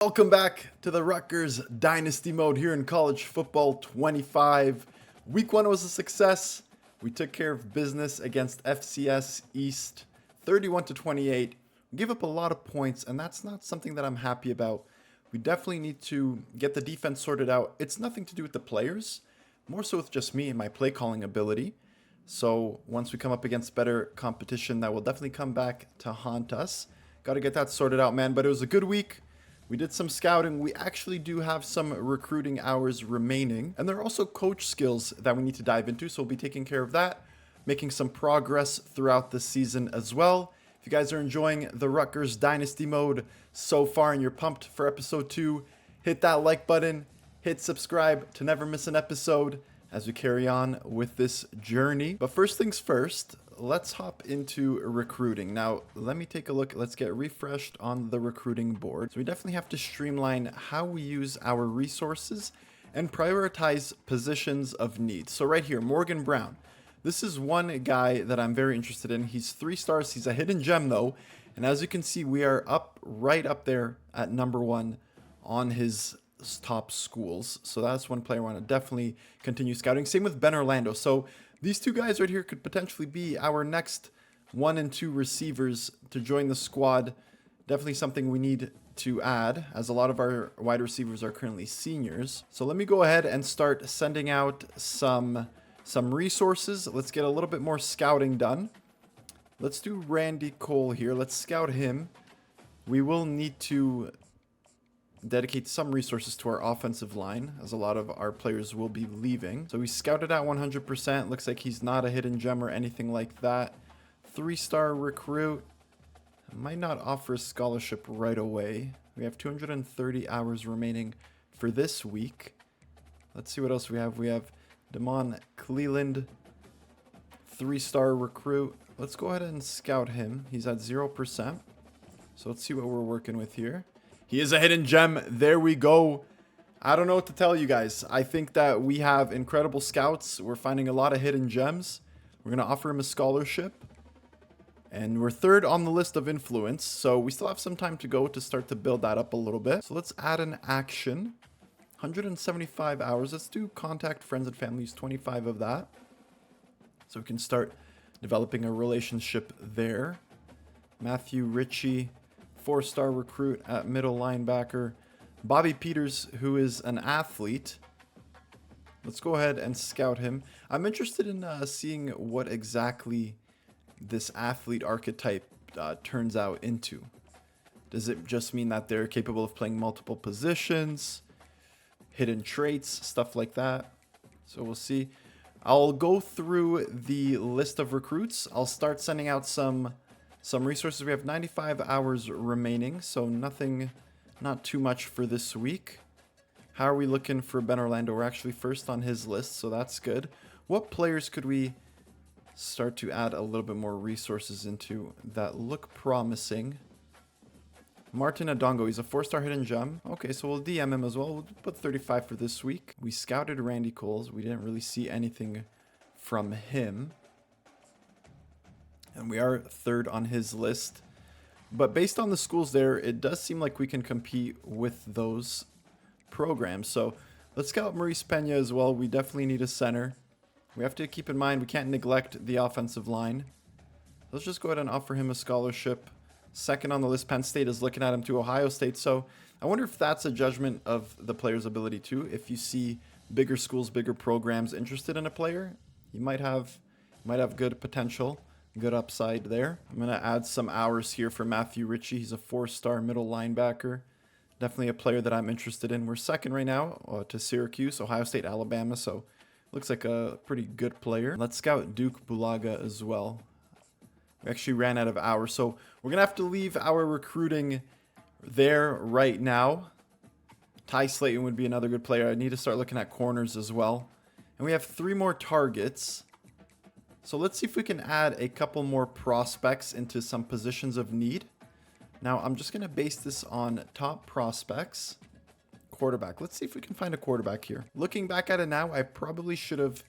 Welcome back to the Rutgers Dynasty mode here in College Football 25. Week 1 was a success. We took care of business against FCS East 31-28. We gave up a lot of points, and that's not something that I'm happy about. We definitely need to get the defense sorted out. It's nothing to do with the players, more so with just me and my play calling ability. So once we come up against better competition, that will definitely come back to haunt us. Got to get that sorted out, man. But it was a good week. We did some scouting. We actually do have some recruiting hours remaining. And there are also coach skills that we need to dive into. So we'll be taking care of that, making some progress throughout the season as well. If you guys are enjoying the Rutgers Dynasty mode so far and you're pumped for episode 2, hit that like button, hit subscribe to never miss an episode as we carry on with this journey. But first things first, let's hop into recruiting. Now, let me take a look. Let's get refreshed on the recruiting board. So we definitely have to streamline how we use our resources and prioritize positions of need. So right here, Morgan Brown. This is one guy that I'm very interested in. He's 3 stars. He's a hidden gem though. And as you can see, we are right up there at number 1 on his top schools. So that's one player I want to definitely continue scouting. Same with Ben Orlando. So these two guys right here could potentially be our next 1 and 2 receivers to join the squad. Definitely something we need to add, as a lot of our wide receivers are currently seniors. So let me go ahead and start sending out some resources. Let's get a little bit more scouting done. Let's do Randy Cole here. Let's scout him. We will need to dedicate some resources to our offensive line, as a lot of our players will be leaving. So we scouted at 100%. Looks like he's not a hidden gem or anything like that. 3-star recruit. Might not offer a scholarship right away. We have 230 hours remaining for this week. Let's see what else we have. We have Damon Cleland, 3-star recruit. Let's go ahead and scout him. He's at 0%. So let's see what we're working with here. He is a hidden gem. There we go. I don't know what to tell you guys. I think that we have incredible scouts. We're finding a lot of hidden gems. We're going to offer him a scholarship. And we're 3rd on the list of influence. So we still have some time to go to start to build that up a little bit. So let's add an action. 175 hours. Let's do contact friends and families, 25 of that. So we can start developing a relationship there. Matthew Ritchie, 4-star recruit at middle linebacker. Bobby Peters, who is an athlete. Let's go ahead and scout him. I'm interested in seeing what exactly this athlete archetype turns out into. Does it just mean that they're capable of playing multiple positions, hidden traits, stuff like that? So we'll see. I'll go through the list of recruits. I'll start sending out some resources. We have 95 hours remaining, so not too much for this week. How are we looking for Ben Orlando? We're actually 1st on his list, so that's good. What players could we start to add a little bit more resources into that look promising? Martin Adongo, he's a 4-star hidden gem. Okay, so we'll DM him as well. We'll put 35 for this week. We scouted Randy Coles. We didn't really see anything from him. And we are 3rd on his list. But based on the schools there, it does seem like we can compete with those programs. So let's scout Maurice Pena as well. We definitely need a center. We have to keep in mind we can't neglect the offensive line. Let's just go ahead and offer him a scholarship. 2nd on the list, Penn State is looking at him to Ohio State. So I wonder if that's a judgment of the player's ability too. If you see bigger schools, bigger programs interested in a player, you might have good potential. Good upside there. I'm going to add some hours here for Matthew Ritchie. He's a 4-star middle linebacker. Definitely a player that I'm interested in. We're 2nd right now to Syracuse, Ohio State, Alabama. So looks like a pretty good player. Let's scout Duke Bulaga as well. We actually ran out of hours. So we're going to have to leave our recruiting there right now. Ty Slayton would be another good player. I need to start looking at corners as well. And we have 3 more targets. So let's see if we can add a couple more prospects into some positions of need. Now, I'm just going to base this on top prospects. Quarterback. Let's see if we can find a quarterback here. Looking back at it now, I probably should have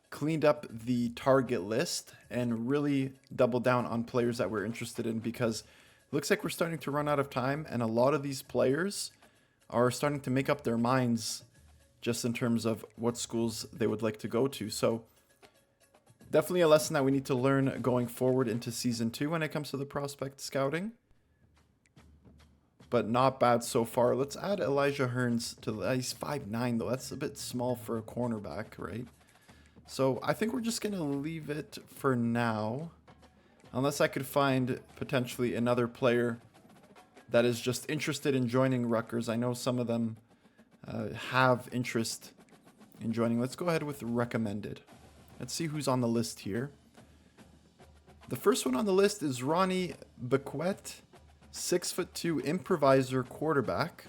cleaned up the target list and really doubled down on players that we're interested in, because it looks like we're starting to run out of time, and a lot of these players are starting to make up their minds just in terms of what schools they would like to go to. So definitely a lesson that we need to learn going forward into season 2 when it comes to the prospect scouting. But not bad so far. Let's add Elijah Hearns to he's 5'9" though. That's a bit small for a cornerback, right? So I think we're just going to leave it for now. Unless I could find potentially another player that is just interested in joining Rutgers. I know some of them have interest in joining. Let's go ahead with recommended. Let's see who's on the list here. The first one on the list is Ronnie Bequette, 6'2" improviser quarterback.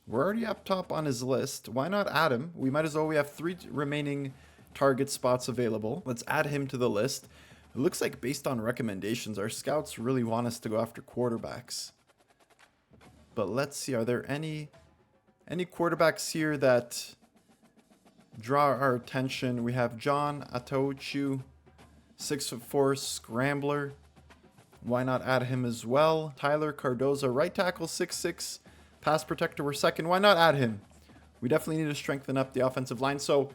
We're already up top on his list. Why not add him? We might as well. We have 3 remaining target spots available. Let's add him to the list. It looks like based on recommendations, our scouts really want us to go after quarterbacks. But let's see, are there any quarterbacks here that draw our attention? We have John Atochu, 6'4" scrambler. Why not add him as well? Tyler Cardoza, right tackle, 6'6", pass protector, we're second. Why not add him? We definitely need to strengthen up the offensive line. So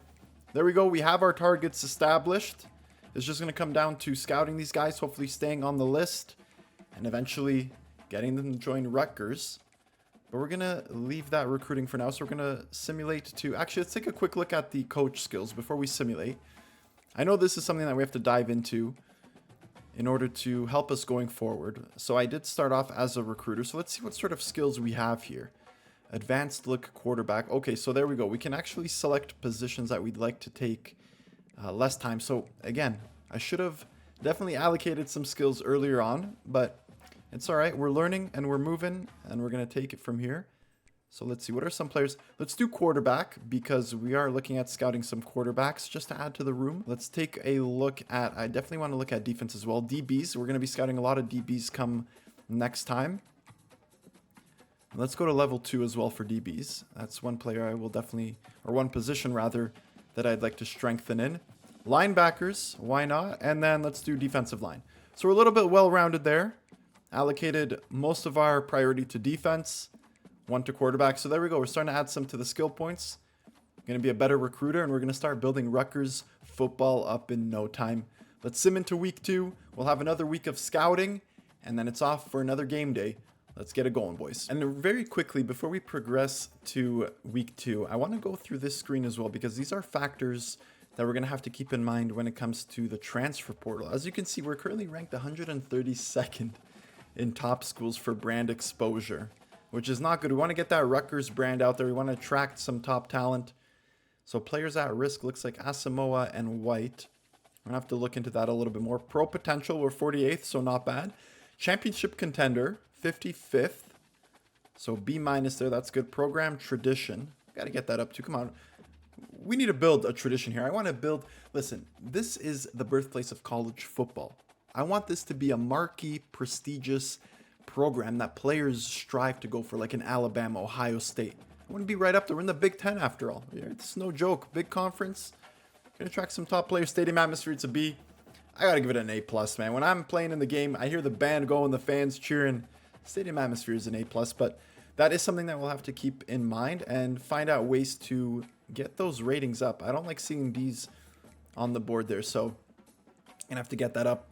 there we go. We have our targets established. It's just going to come down to scouting these guys, hopefully staying on the list, and eventually getting them to join Rutgers. But we're going to leave that recruiting for now. So we're going to simulate to... Actually, let's take a quick look at the coach skills before we simulate. I know this is something that we have to dive into in order to help us going forward. So I did start off as a recruiter. So let's see what sort of skills we have here. Advanced look quarterback. Okay, so there we go. We can actually select positions that we'd like to take less time. So again, I should have definitely allocated some skills earlier on, but it's all right. We're learning and we're moving and we're going to take it from here. So let's see. What are some players? Let's do quarterback because we are looking at scouting some quarterbacks just to add to the room. Let's take a look at, I definitely want to look at defense as well. DBs. We're going to be scouting a lot of DBs come next time. Let's go to level 2 as well for DBs. That's one player I will definitely, or one position rather, that I'd like to strengthen in. Linebackers, why not? And then let's do defensive line. So we're a little bit well-rounded there. Allocated most of our priority to defense, 1 to quarterback. So there we go. We're starting to add some to the skill points. Going to be a better recruiter, and we're going to start building Rutgers football up in no time. Let's sim into week 2. We'll have another week of scouting, and then it's off for another game day. Let's get it going, boys. And very quickly, before we progress to week 2, I want to go through this screen as well, because these are factors that we're going to have to keep in mind when it comes to the transfer portal. As you can see, we're currently ranked 132nd in top schools for brand exposure, which is not good. We want to get that Rutgers brand out there. We want to attract some top talent. So players at risk looks like Asamoah and White. I'm going to have to look into that a little bit more. Pro potential, we're 48th, so not bad. Championship contender, 55th. So B- there, that's good. Program tradition. Got to get that up too. Come on. We need to build a tradition here. I want to build... Listen, this is the birthplace of college football. I want this to be a marquee, prestigious program that players strive to go for, like in Alabama, Ohio State. I want to be right up there. We're in the Big Ten after all. It's no joke. Big conference. Gonna attract some top players. Stadium atmosphere, it's a B. I gotta give it an A+, man. When I'm playing in the game, I hear the band going, the fans cheering. Stadium atmosphere is an A+, but that is something that we'll have to keep in mind and find out ways to get those ratings up. I don't like seeing D's on the board there, so gonna have to get that up.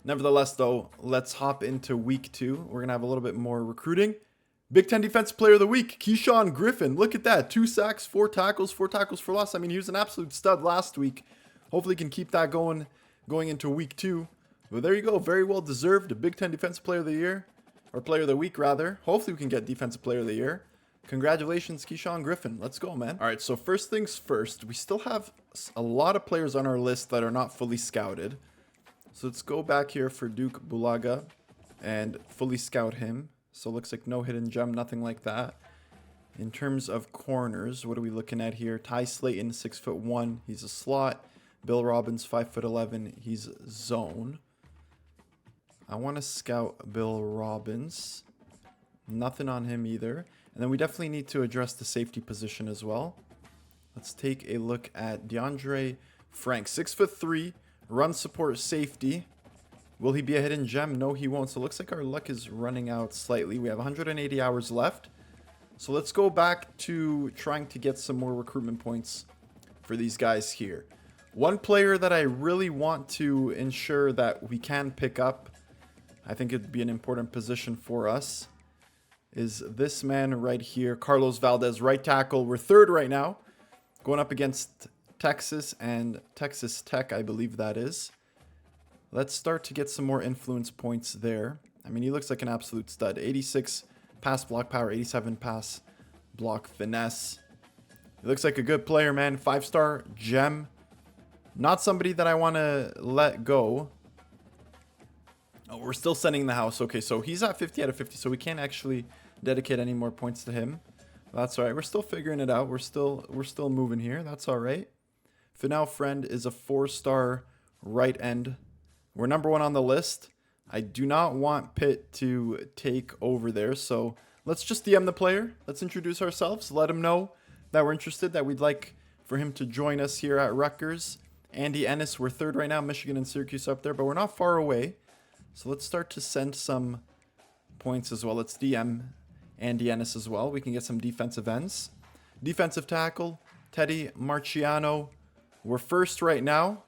Nevertheless, though, let's hop into week 2. We're gonna have a little bit more recruiting. Big Ten Defensive Player of the Week, Keyshawn Griffin. Look at that. 2 sacks, 4 tackles for loss. I mean, he was an absolute stud last week. Hopefully, he can keep that going into week 2. Well, there you go. Very well deserved. A Big Ten Defensive Player of the Year. Or Player of the Week, rather. Hopefully, we can get Defensive Player of the Year. Congratulations, Keyshawn Griffin. Let's go, man. All right, so first things first. We still have a lot of players on our list that are not fully scouted. So let's go back here for Duke Bulaga and fully scout him. So it looks like no hidden gem, nothing like that. In terms of corners, what are we looking at here? Ty Slayton, 6'1". He's a slot. Bill Robbins, 5'11". He's zone. I want to scout Bill Robbins. Nothing on him either. And then we definitely need to address the safety position as well. Let's take a look at DeAndre Frank, 6'3", run support safety. Will he be a hidden gem? No, he won't. So it looks like our luck is running out slightly. We have 180 hours left. So let's go back to trying to get some more recruitment points for these guys here. One player that I really want to ensure that we can pick up, I think it'd be an important position for us, is this man right here, Carlos Valdez, right tackle. We're third right now, going up against Texas and Texas Tech, I believe that is. Let's start to get some more influence points there. I mean, he looks like an absolute stud. 86 pass block power, 87 pass block finesse. He looks like a good player, man. 5-star gem. Not somebody that I want to let go. Oh, we're still sending the house. Okay, so he's at 50 out of 50, so we can't actually dedicate any more points to him. That's all right. We're still figuring it out. We're still moving here. That's all right. Finau Friend is a 4-star right end. We're number 1 on the list. I do not want Pitt to take over there, so let's just DM the player. Let's introduce ourselves. Let him know that we're interested, that we'd like for him to join us here at Rutgers. Andy Ennis, we're third right now. Michigan and Syracuse up there, but we're not far away. So let's start to send some points as well. Let's DM Andy Ennis as well. We can get some defensive ends. Defensive tackle, Teddy Marciano. We're first right now.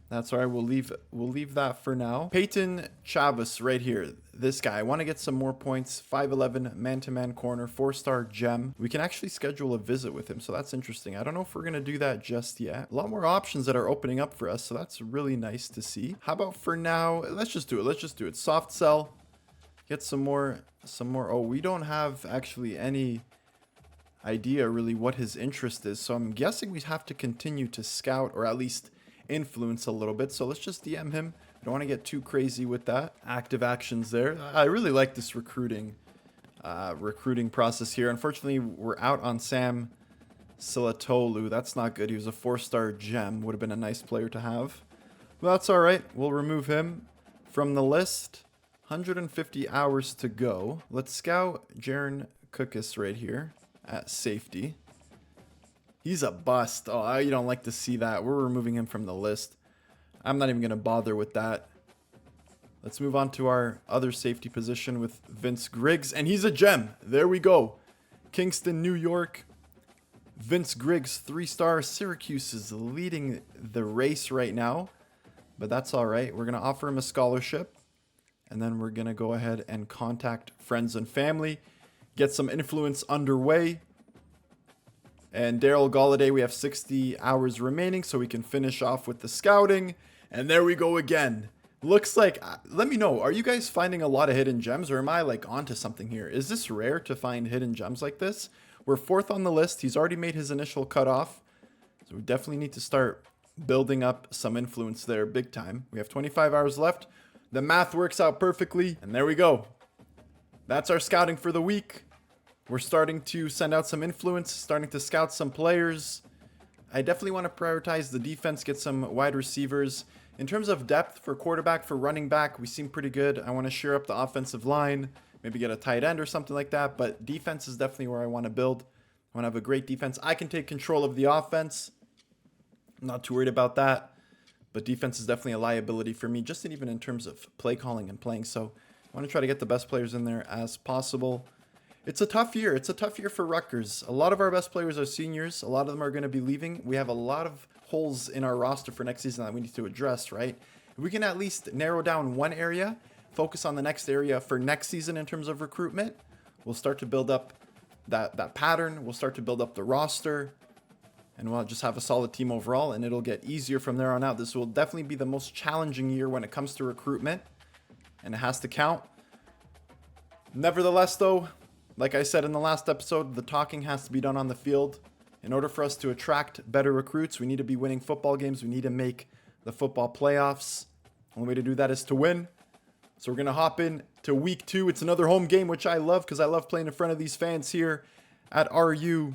That's all right. We'll leave that for now. Peyton Chavez right here. This guy. I want to get some more points. 5'11", man-to-man corner, 4-star gem. We can actually schedule a visit with him, so that's interesting. I don't know if we're going to do that just yet. A lot more options that are opening up for us, so that's really nice to see. How about for now? Let's just do it. Let's just do it. Soft sell. Get some more. Oh, we don't have actually any idea really what his interest is, so I'm guessing we have to continue to scout, or at least influence a little bit. So let's just DM him. I don't want to get too crazy with that. Active actions there. I really like this recruiting process here. Unfortunately, we're out on Sam Silatolu. That's not good. He was a 4-star gem. Would have been a nice player to have. But that's all right. We'll remove him from the list. 150 hours to go. Let's scout Jaron Cookus right here at safety. He's a bust. Oh, you don't like to see that. We're removing him from the list. I'm not even going to bother with that. Let's move on to our other safety position with Vince Griggs. And he's a gem. There we go. Kingston, New York. Vince Griggs, 3-star. Syracuse is leading the race right now. But that's all right. We're going to offer him a scholarship. And then we're going to go ahead and contact friends and family. Get some influence underway. And Daryl Galladay, we have 60 hours remaining, so we can finish off with the scouting. And there we go again. Looks like, let me know, are you guys finding a lot of hidden gems, or am I like onto something here? Is this rare to find hidden gems like this? We're 4th on the list. He's already made his initial cutoff. So we definitely need to start building up some influence there big time. We have 25 hours left. The math works out perfectly. And there we go. That's our scouting for the week. We're starting to send out some influence, starting to scout some players. I definitely want to prioritize the defense, get some wide receivers. In terms of depth for quarterback, for running back, we seem pretty good. I want to shore up the offensive line, maybe get a tight end or something like that. But defense is definitely where I want to build. I want to have a great defense. I can take control of the offense. I'm not too worried about that. But defense is definitely a liability for me, just even in terms of play calling and playing. So I want to try to get the best players in there as possible. It's a tough year. It's a tough year for Rutgers. A lot of our best players are seniors. A lot of them are going to be leaving. We have a lot of holes in our roster for next season that we need to address, right? If we can at least narrow down one area, focus on the next area for next season in terms of recruitment, we'll start to build up that pattern. We'll start to build up the roster, and we'll just have a solid team overall, and it'll get easier from there on out. This will definitely be the most challenging year when it comes to recruitment, and it has to count. Nevertheless, though, like I said in the last episode, the talking has to be done on the field. In order for us to attract better recruits, we need to be winning football games. We need to make the football playoffs. The only way to do that is to win. So we're going to hop in to week 2. It's another home game, which I love because I love playing in front of these fans here at RU,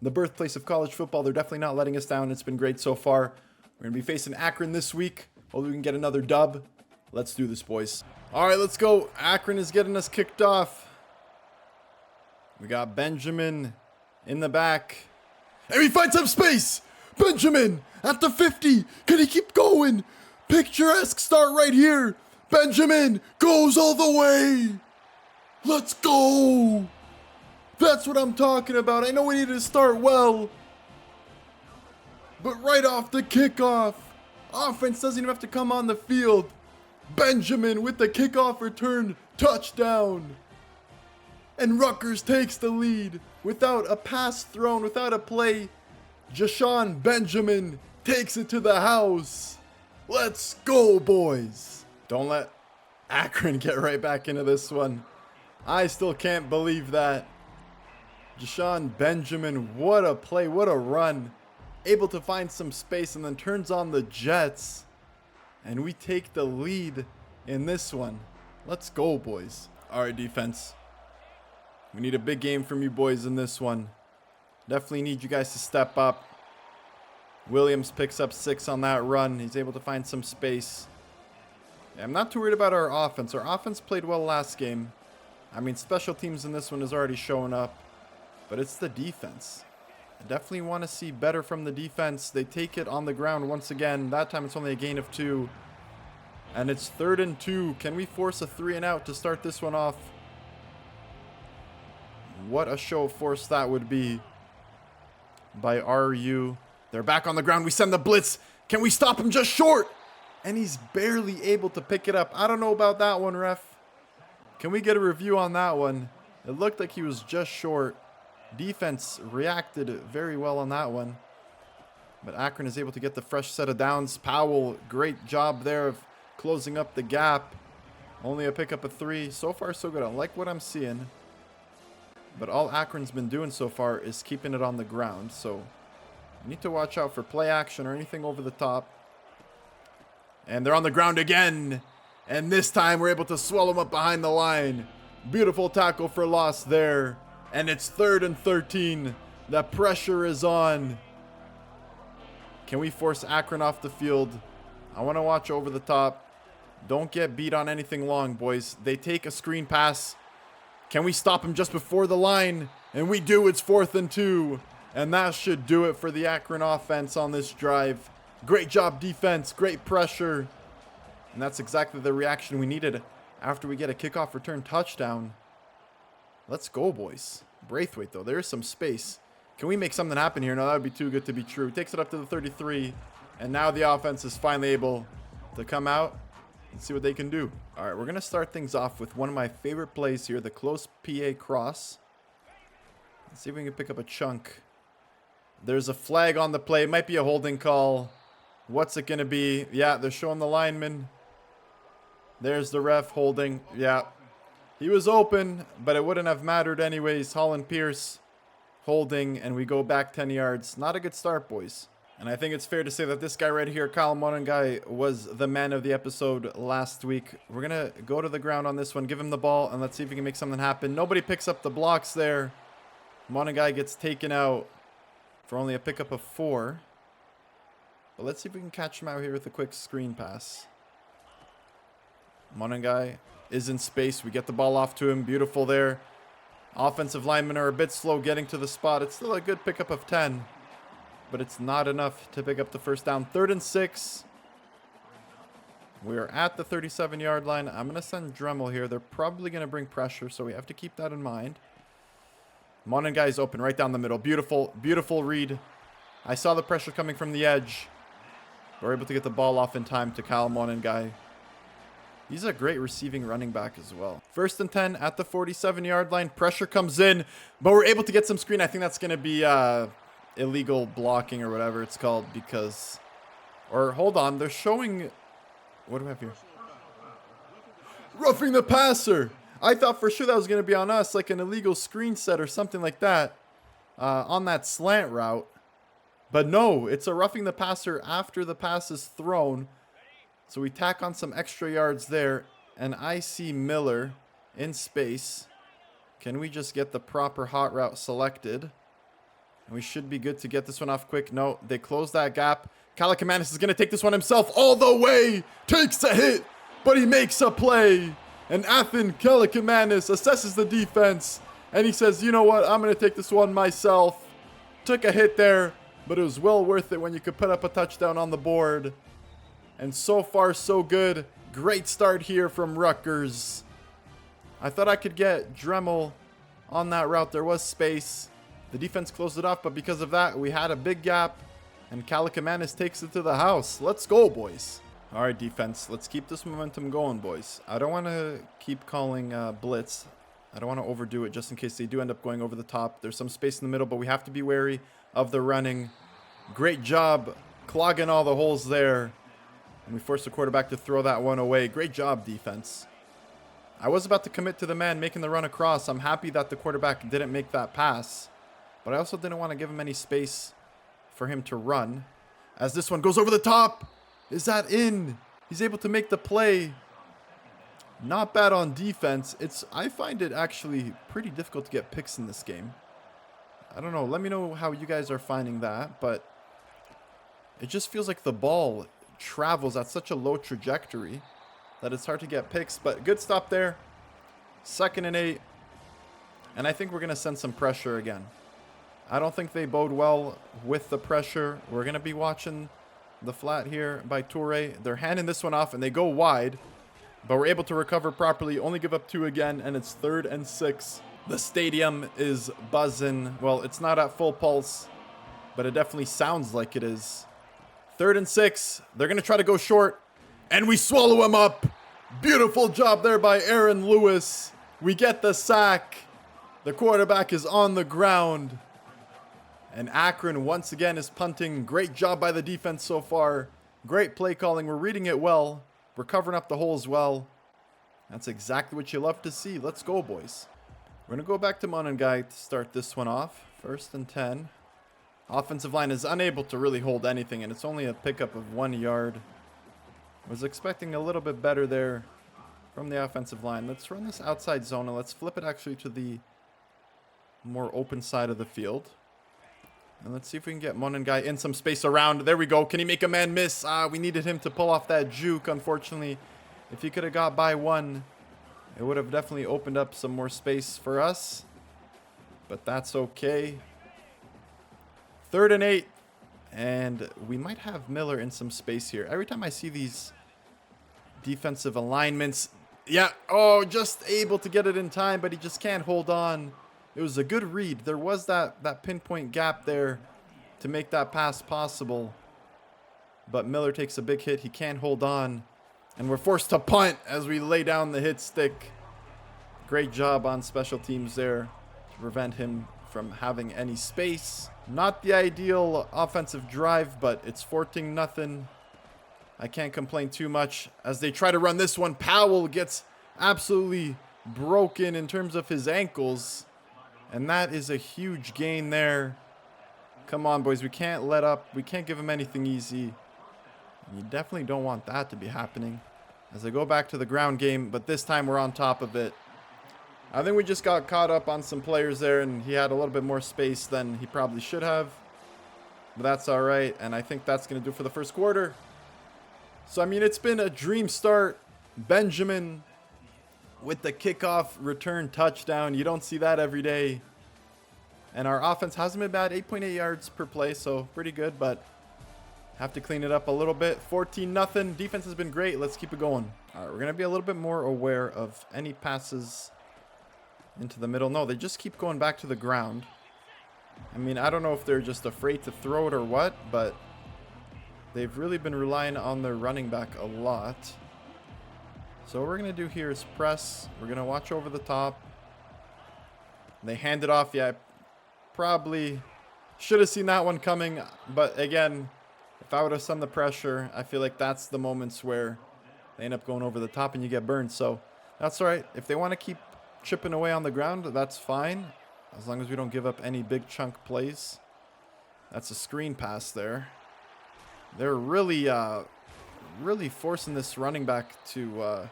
the birthplace of college football. They're definitely not letting us down. It's been great so far. We're going to be facing Akron this week. Hopefully we can get another dub. Let's do this, boys. All right, let's go. Akron is getting us kicked off. We got Benjamin in the back. And we find some space. Benjamin at the 50. Can he keep going? Picturesque start right here. Benjamin goes all the way. Let's go. That's what I'm talking about. I know we need to start well. But right off the kickoff, offense doesn't even have to come on the field. Benjamin with the kickoff return touchdown. And Rutgers takes the lead without a pass thrown, without a play. Jashawn Benjamin takes it to the house. Let's go, boys. Don't let Akron get right back into this one. I still can't believe that. Jashawn Benjamin, what a play, what a run. Able to find some space and then turns on the Jets. And we take the lead in this one. Let's go, boys. All right, defense. We need a big game from you boys in this one. Definitely need you guys to step up. Williams picks up 6 on that run. He's able to find some space. Yeah, I'm not too worried about our offense. Our offense played well last game. I mean, special teams in this one is already showing up. But it's the defense. I definitely want to see better from the defense. They take it on the ground once again. That time it's only a gain of 2. And it's 3rd and 2. Can we force a 3 and out to start this one off? What a show of force that would be by RU. They're back on the ground. We send the blitz. Can we stop him just short? And he's barely able to pick it up. I don't know about that one, ref. Can we get a review on that one? It looked like he was just short. Defense reacted very well on that one. But Akron is able to get the fresh set of downs. Powell, great job there of closing up the gap. Only a pickup of 3. So far, so good. I like what I'm seeing. But all Akron's been doing so far is keeping it on the ground. So you need to watch out for play action or anything over the top. And they're on the ground again. And this time we're able to swallow them up behind the line. Beautiful tackle for loss there. And it's 3rd and 13. The pressure is on. Can we force Akron off the field? I want to watch over the top. Don't get beat on anything long, boys. They take a screen pass. Can we stop him just before the line? And we do. It's 4th and 2. And that should do it for the Akron offense on this drive. Great job, defense. Great pressure. And that's exactly the reaction we needed after we get a kickoff return touchdown. Let's go, boys. Braithwaite, though. There's some space. Can we make something happen here? No, that would be too good to be true. Takes it up to the 33. And now the offense is finally able to come out and see what they can do. All right, we're going to start things off with one of my favorite plays here, the close PA cross. Let's see if we can pick up a chunk. There's a flag on the play. It might be a holding call. What's it going to be? Yeah, they're showing the lineman. There's the ref holding. Yeah. He was open, but it wouldn't have mattered anyways. Holland Pierce holding, and we go back 10 yards. Not a good start, boys. And I think it's fair to say that this guy right here, Kyle Monangai, was the man of the episode last week. We're going to go to the ground on this one, give him the ball, and let's see if we can make something happen. Nobody picks up the blocks there. Monangai gets taken out for only a pickup of 4. But let's see if we can catch him out here with a quick screen pass. Monangai is in space. We get the ball off to him. Beautiful there. Offensive linemen are a bit slow getting to the spot. It's still a good pickup of 10. But it's not enough to pick up the first down. 3rd and 6. We are at the 37-yard line. I'm going to send Dremel here. They're probably going to bring pressure, so we have to keep that in mind. Monangai's open right down the middle. Beautiful, beautiful read. I saw the pressure coming from the edge. We're able to get the ball off in time to Kyle Monangai. He's a great receiving running back as well. 1st and 10 at the 47-yard line. Pressure comes in, but we're able to get some screen. I think that's going to be illegal blocking or whatever it's called because... Or hold on, they're showing... What do we have here? Roughing the passer. I thought for sure that was going to be on us, like an illegal screen set or something like that on that slant route. But no, it's a roughing the passer after the pass is thrown. So we tack on some extra yards there. And I see Miller in space. Can we just get the proper hot route selected? And we should be good to get this one off quick. No, they close that gap. Kalakamanis is going to take this one himself all the way. Takes a hit, but he makes a play. And Athan Kalakamanis assesses the defense. And he says, you know what, I'm going to take this one myself. Took a hit there, but it was well worth it when you could put up a touchdown on the board. And so far, so good. Great start here from Rutgers. I thought I could get Dremel on that route. There was space. The defense closed it off, but because of that, we had a big gap. And Kalakamanis takes it to the house. Let's go, boys. All right, defense. Let's keep this momentum going, boys. I don't want to keep calling blitz. I don't want to overdo it just in case they do end up going over the top. There's some space in the middle, but we have to be wary of the running. Great job clogging all the holes there. And we forced the quarterback to throw that one away. Great job, defense. I was about to commit to the man making the run across. I'm happy that the quarterback didn't make that pass. But I also didn't want to give him any space for him to run. As this one goes over the top. Is that in? He's able to make the play. Not bad on defense. I find it actually pretty difficult to get picks in this game. I don't know. Let me know how you guys are finding that. But it just feels like the ball travels at such a low trajectory that it's hard to get picks. But good stop there. 2nd and 8. And I think we're going to send some pressure again. I don't think they bode well with the pressure. We're going to be watching the flat here by Toure. They're handing this one off and they go wide. But we're able to recover properly. Only give up 2 again, and it's 3rd and 6. The stadium is buzzing. Well, it's not at full pulse, but it definitely sounds like it is. 3rd and 6. They're going to try to go short, and we swallow him up. Beautiful job there by Aaron Lewis. We get the sack. The quarterback is on the ground. And Akron once again is punting. Great job by the defense so far. Great play calling. We're reading it well. We're covering up the holes well. That's exactly what you love to see. Let's go, boys. We're going to go back to Monengai to start this one off. 1st and 10. Offensive line is unable to really hold anything, and it's only a pickup of 1 yard. Was expecting a little bit better there from the offensive line. Let's run this outside zone, and let's flip it actually to the more open side of the field. And let's see if we can get Monengai in some space around. There we go. Can he make a man miss? We needed him to pull off that juke, unfortunately. If he could have got by 1, it would have definitely opened up some more space for us. But that's okay. 3rd and 8. And we might have Miller in some space here. Every time I see these defensive alignments. Yeah. Oh, just able to get it in time, but he just can't hold on. It was a good read. There was that pinpoint gap there to make that pass possible. But Miller takes a big hit. He can't hold on. And we're forced to punt as we lay down the hit stick. Great job on special teams there to prevent him from having any space. Not the ideal offensive drive, but it's 14-0. I can't complain too much. As they try to run this one, Powell gets absolutely broken in terms of his ankles. And that is a huge gain there. Come on, boys. We can't let up. We can't give him anything easy. You definitely don't want that to be happening. As I go back to the ground game, but this time we're on top of it. I think we just got caught up on some players there, and he had a little bit more space than he probably should have. But that's all right, and I think that's going to do for the first quarter. So, I mean, it's been a dream start. Benjamin with the kickoff return touchdown. You don't see that every day. And our offense hasn't been bad. 8.8 yards per play, so pretty good, but have to clean it up a little bit. 14-0. Defense has been great. Let's keep it going. All right, we're going to be a little bit more aware of any passes into the middle. No, they just keep going back to the ground. I mean, I don't know if they're just afraid to throw it or what, but they've really been relying on their running back a lot. So what we're going to do here is press. We're going to watch over the top. They hand it off. Yeah, I probably should have seen that one coming. But again, if I would have sent the pressure, I feel like that's the moments where they end up going over the top and you get burned. So that's all right. If they want to keep chipping away on the ground, that's fine. As long as we don't give up any big chunk plays. That's a screen pass there. They're really forcing this running back to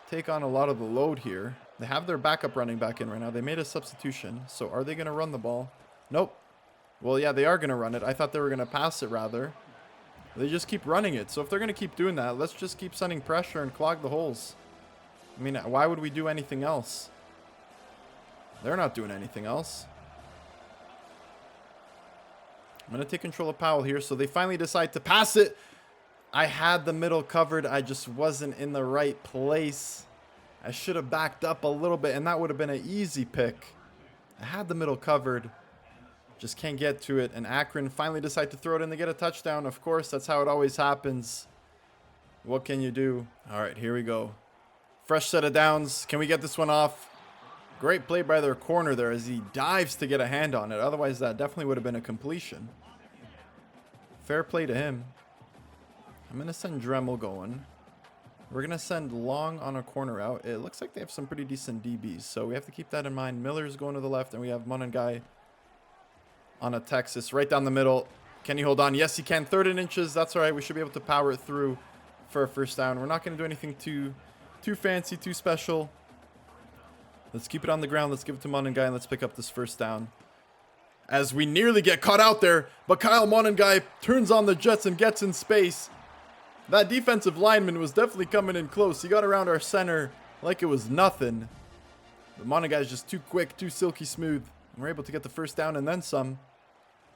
take on a lot of the load here. They have their backup running back in right now. They made a substitution. So are they going to run the ball? Nope. Well, yeah, they are going to run it. I thought they were going to pass it rather. They just keep running it. So if they're going to keep doing that, let's just keep sending pressure and clog the holes. I mean, why would we do anything else? They're not doing anything else. I'm going to take control of Powell here. So they finally decide to pass it. I had the middle covered. I just wasn't in the right place. I should have backed up a little bit, and that would have been an easy pick. I had the middle covered. Just can't get to it. And Akron finally decide to throw it in to get a touchdown. Of course, that's how it always happens. What can you do? All right, here we go. Fresh set of downs. Can we get this one off? Great play by their corner there as he dives to get a hand on it. Otherwise, that definitely would have been a completion. Fair play to him. I'm going to send Dremel going. We're going to send Long on a corner out. It looks like they have some pretty decent DBs, so we have to keep that in mind. Miller's going to the left, and we have Monengai on a Texas right down the middle. Can he hold on? Yes, he can. 3rd and inches. That's all right. We should be able to power it through for a first down. We're not going to do anything too fancy, too special. Let's keep it on the ground. Let's give it to Monengai, and let's pick up this first down. As we nearly get caught out there, but Kyle Monengai turns on the Jets and gets in space. That defensive lineman was definitely coming in close. He got around our center like it was nothing. But Monengai's just too quick, too silky smooth. We're able to get the first down and then some.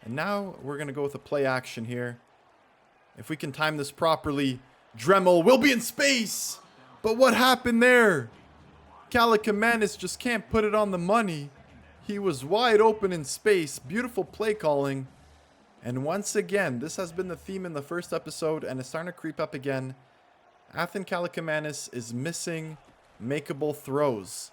And now we're going to go with a play action here. If we can time this properly, Dremel will be in space. But what happened there? Kalakamanis just can't put it on the money. He was wide open in space. Beautiful play calling. And once again, this has been the theme in the first episode, and it's starting to creep up again. Athan Kalakamanis is missing makeable throws.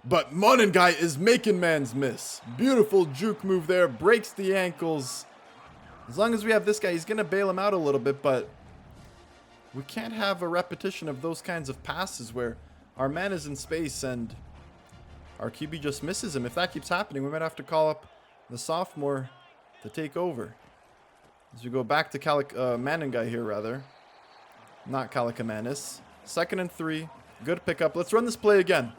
But Monengai is making man's miss. Beautiful juke move there. Breaks the ankles. As long as we have this guy, he's going to bail him out a little bit, but we can't have a repetition of those kinds of passes where our man is in space and our QB just misses him. If that keeps happening, we might have to call up the sophomore to take over. As we go back to Monengai here, rather. Not Kalakamanis. 2nd and 3. Good pickup. Let's run this play again.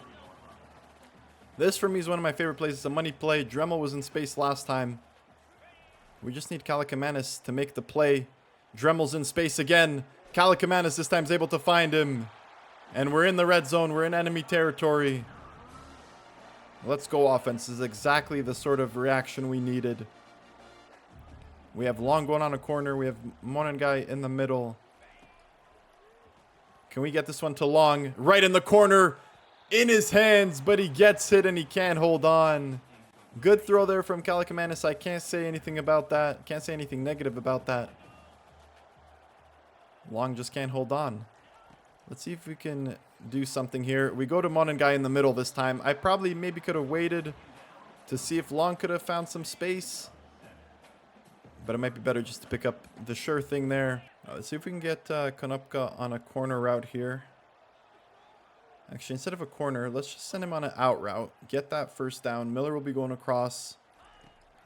This, for me, is one of my favorite plays. It's a money play. Dremel was in space last time. We just need Kalakamanis to make the play. Dremel's in space again. Kalakamanis this time is able to find him. And we're in the red zone. We're in enemy territory. Let's go offense. This is exactly the sort of reaction we needed. We have Long going on a corner. We have Monengai in the middle. Can we get this one to Long? Right in the corner. In his hands, but he gets hit and he can't hold on. Good throw there from Kalakamanis. I can't say anything about that. Can't say anything negative about that. Long just can't hold on. Let's see if we can do something here. We go to Monengai in the middle this time. I probably maybe could have waited to see if Long could have found some space. But it might be better just to pick up the sure thing there. Let's see if we can get Konopka on a corner route here. Actually, instead of a corner, let's just send him on an out route. Get that first down. Miller will be going across.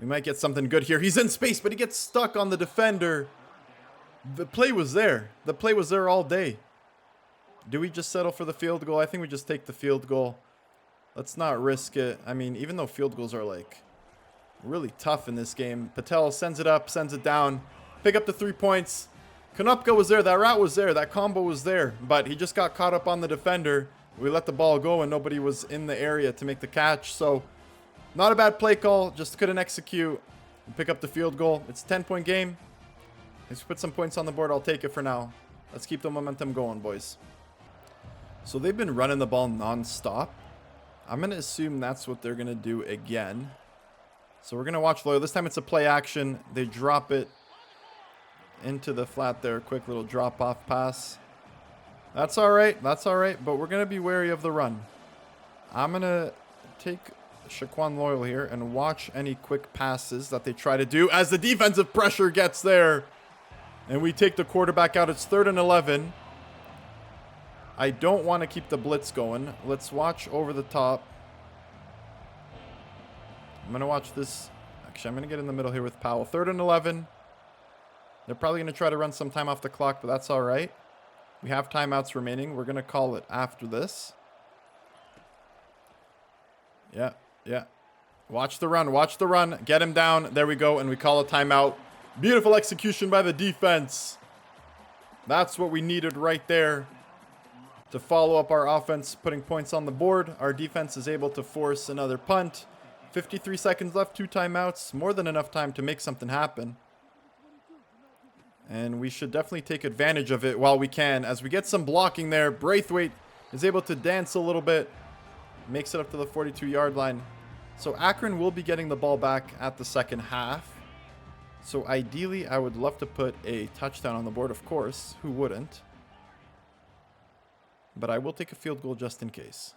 We might get something good here. He's in space, but he gets stuck on the defender. The play was there. The play was there all day. Do we just settle for the field goal? I think we just take the field goal. Let's not risk it. I mean, even though field goals are like really tough in this game. Patel sends it up, sends it down. Pick up the 3 points. Konopka was there. That route was there. That combo was there. But he just got caught up on the defender. We let the ball go and nobody was in the area to make the catch. So, not a bad play call. Just couldn't execute and pick up the field goal. It's a 10-point game. Let's put some points on the board. I'll take it for now. Let's keep the momentum going, boys. So, they've been running the ball non-stop. I'm going to assume that's what they're going to do again. So, we're going to watch loyal. This time it's a play action. They drop it into the flat there. Quick little drop-off pass. That's all right. That's all right. But we're going to be wary of the run. I'm going to take Shaquan Loyal here and watch any quick passes that they try to do as the defensive pressure gets there. And we take the quarterback out. It's 3rd and 11. I don't want to keep the blitz going. Let's watch over the top. I'm going to watch this. Actually, I'm going to get in the middle here with Powell. 3rd and 11. They're probably going to try to run some time off the clock, but that's all right. We have timeouts remaining. We're going to call it after this. Yeah. Watch the run. Watch the run. Get him down. There we go. And we call a timeout. Beautiful execution by the defense. That's what we needed right there to follow up our offense, putting points on the board. Our defense is able to force another punt. 53 seconds left. 2 timeouts. More than enough time to make something happen. And we should definitely take advantage of it while we can. As we get some blocking there, Braithwaite is able to dance a little bit. Makes it up to the 42-yard line. So Akron will be getting the ball back at the second half. So ideally, I would love to put a touchdown on the board, of course. Who wouldn't? But I will take a field goal just in case.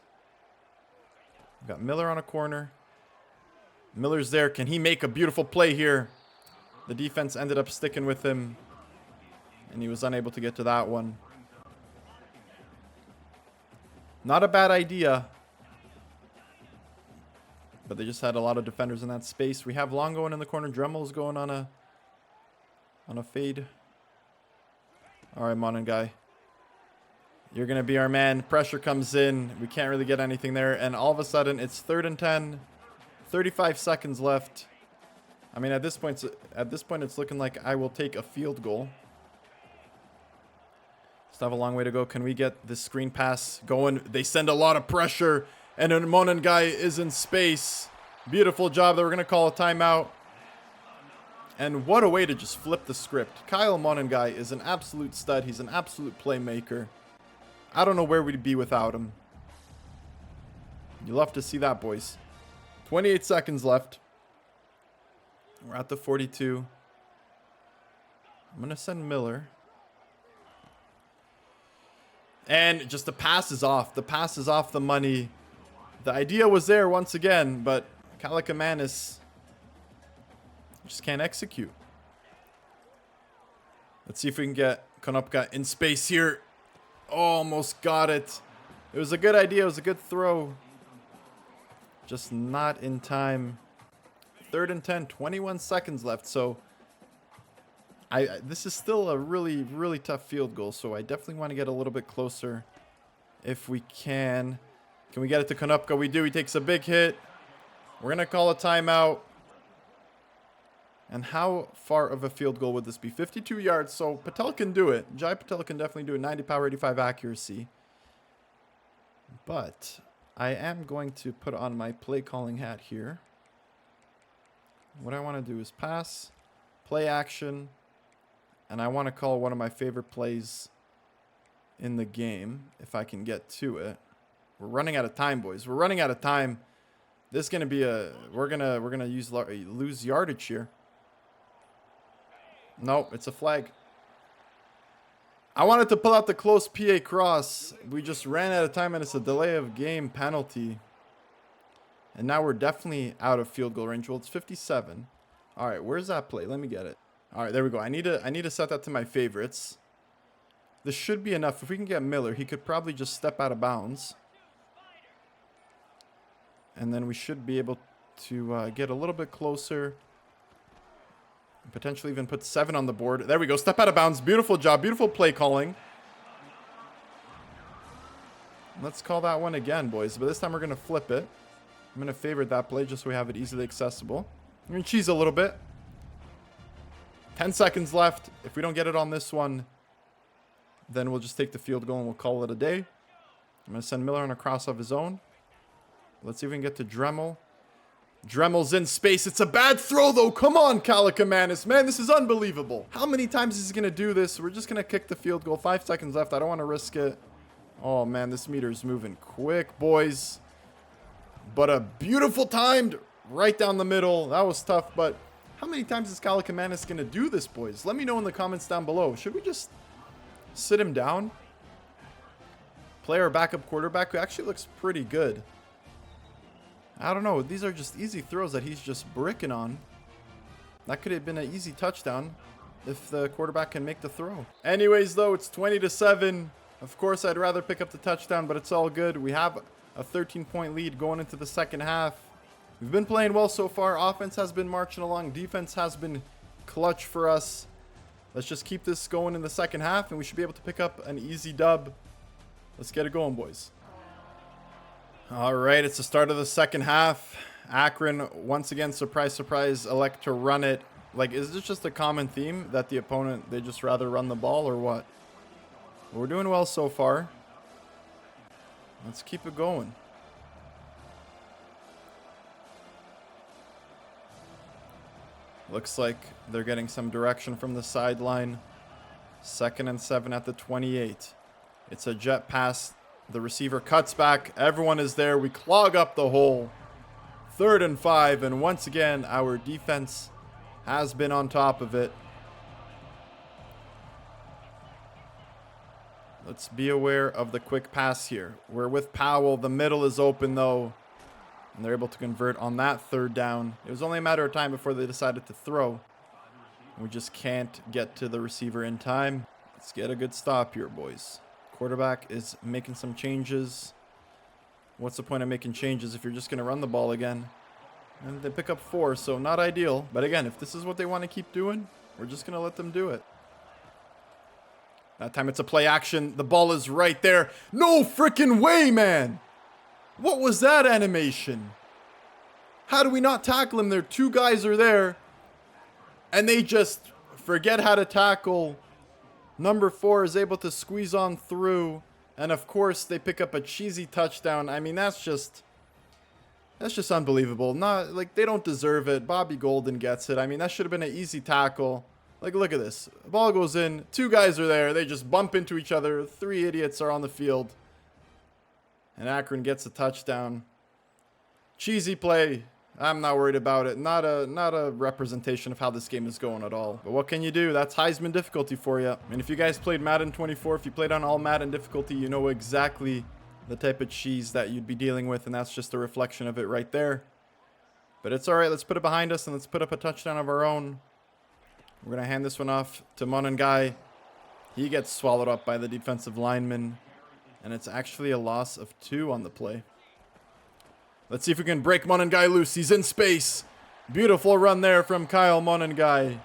We've got Miller on a corner. Miller's there. Can he make a beautiful play here? The defense ended up sticking with him, and he was unable to get to that one. Not a bad idea, but they just had a lot of defenders in that space. We have Long going in the corner. Dremel's going on a fade. All right, Monin guy. You're going to be our man. Pressure comes in. We can't really get anything there. And all of a sudden, it's 3rd and 10. 35 seconds left. I mean, at this point, it's looking like I will take a field goal. Still have a long way to go. Can we get this screen pass going? They send a lot of pressure. And then Monin guy is in space. Beautiful job. They were going to call a timeout. And what a way to just flip the script. Kyle Monin guy is an absolute stud. He's an absolute playmaker. I don't know where we'd be without him. You love to see that, boys. 28 seconds left. We're at the 42. I'm going to send Miller. And just the pass is off. The pass is off the money. The idea was there once again, but Kalakamanis just can't execute. Let's see if we can get Konopka in space here. Almost got it. It was a good idea. It was a good throw. Just not in time. 3rd and 10. 21 seconds left. So this is still a really, really tough field goal. So I definitely want to get a little bit closer if we can. Can we get it to Konopka? We do. He takes a big hit. We're going to call a timeout. And how far of a field goal would this be? 52 yards. So Patel can do it. Jai Patel can definitely do it. 90 power, 85 accuracy. But I am going to put on my play calling hat here. What I want to do is pass, play action, and I want to call one of my favorite plays in the game if I can get to it. We're running out of time, boys. We're running out of time. This is going to be a we're going to lose yardage here. No, it's a flag. I wanted to pull out the close PA cross. We just ran out of time, and it's a delay of game penalty. And now we're definitely out of field goal range. Well, it's 57. All right, where's that play? Let me get it. All right, there we go. I need to set that to my favorites. This should be enough. If we can get Miller, he could probably just step out of bounds. And then we should be able to get a little bit closer. Potentially even put 7 on the board. There we go. Step out of bounds. Beautiful job. Beautiful play calling. Let's call that one again, boys. But this time we're going to flip it. I'm going to favorite that play just so we have it easily accessible. I'm going to cheese a little bit. 10 seconds left. If we don't get it on this one, then we'll just take the field goal and we'll call it a day. I'm going to send Miller on a cross of his own. Let's see if we can get to Dremel. Dremel's in space. It's a bad throw, though. Come on, Kalakamanis. Man, this is unbelievable. How many times is he going to do this? We're just going to kick the field goal. 5 seconds left. I don't want to risk it. Oh, man, this meter's moving quick, boys. But a beautiful timed right down the middle. That was tough, but how many times is Kalakamanis going to do this, boys? Let me know in the comments down below. Should we just sit him down? Play our backup quarterback, who actually looks pretty good. I don't know. These are just easy throws that he's just bricking on. That could have been an easy touchdown if the quarterback can make the throw. Anyways, though, it's 20-7. Of course, I'd rather pick up the touchdown, but it's all good. We have a 13-point lead going into the second half. We've been playing well so far. Offense has been marching along. Defense has been clutch for us. Let's just keep this going in the second half, and we should be able to pick up an easy dub. Let's get it going, boys. All right, it's the start of the second half. Akron, once again, surprise, surprise, elect to run it. Like, is this just a common theme that the opponent, they just rather run the ball or what? We're doing well so far. Let's keep it going. Looks like they're getting some direction from the sideline. 2nd and 7 at the 28. It's a jet pass. The receiver cuts back. Everyone is there. We clog up the hole. 3rd and 5, and once again, our defense has been on top of it. Let's be aware of the quick pass here. We're with Powell. The middle is open, though, and they're able to convert on that 3rd down. It was only a matter of time before they decided to throw. We just can't get to the receiver in time. Let's get a good stop here, boys. Quarterback is making some changes. What's the point of making changes if you're just going to run the ball again? And they pick up 4, so not ideal. But again, if this is what they want to keep doing, we're just going to let them do it. That time it's a play action. The ball is right there. No freaking way, man. What was that animation? How do we not tackle him there? 2 guys are there, and they just forget how to tackle. Number 4 is able to squeeze on through, and of course they pick up a cheesy touchdown. I mean, that's just unbelievable. Not like they don't deserve it. Bobby Golden gets it. I mean, that should have been an easy tackle. Like, look at this. The ball goes in. 2 guys are there. They just bump into each other. 3 idiots are on the field. And Akron gets a touchdown. Cheesy play. I'm not worried about it. Not a representation of how this game is going at all. But what can you do? That's Heisman difficulty for you. And if you guys played Madden 24, if you played on all Madden difficulty, you know exactly the type of cheese that you'd be dealing with. And that's just a reflection of it right there. But it's all right. Let's put it behind us and let's put up a touchdown of our own. We're going to hand this one off to Monengai. He gets swallowed up by the defensive lineman. And it's actually a loss of 2 on the play. Let's see if we can break Monengai loose. He's in space. Beautiful run there from Kyle Monengai.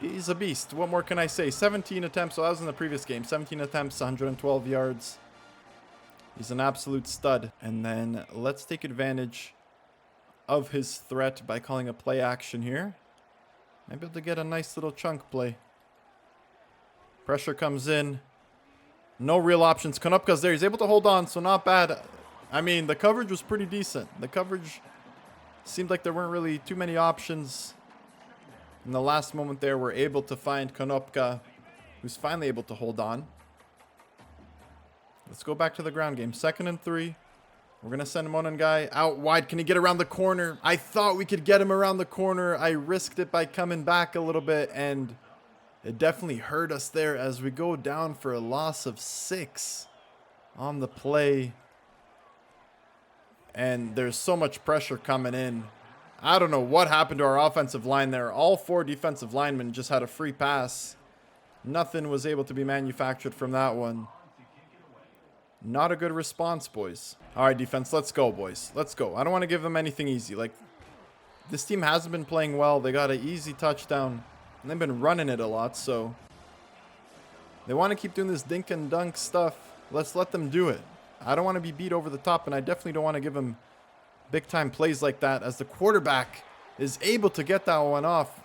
He's a beast. What more can I say? 17 attempts. So that was in the previous game. 17 attempts, 112 yards. He's an absolute stud. And then let's take advantage of his threat by calling a play action here. Might be able to get a nice little chunk play. Pressure comes in. No real options. Konopka's there. He's able to hold on, so not bad. I mean, the coverage was pretty decent. The coverage seemed like there weren't really too many options. In the last moment there, we're able to find Konopka, who's finally able to hold on. Let's go back to the ground game. 2nd and 3. We're going to send Monengai out wide. Can he get around the corner? I thought we could get him around the corner. I risked it by coming back a little bit, and it definitely hurt us there as we go down for a loss of 6 on the play. And there's so much pressure coming in. I don't know what happened to our offensive line there. All 4 defensive linemen just had a free pass. Nothing was able to be manufactured from that one. Not a good response, boys. All right, defense, let's go, boys. Let's go. I don't want to give them anything easy. Like, this team hasn't been playing well. They got an easy touchdown, and they've been running it a lot, so they want to keep doing this dink and dunk stuff. Let's let them do it. I don't want to be beat over the top, and I definitely don't want to give them big-time plays like that as the quarterback is able to get that one off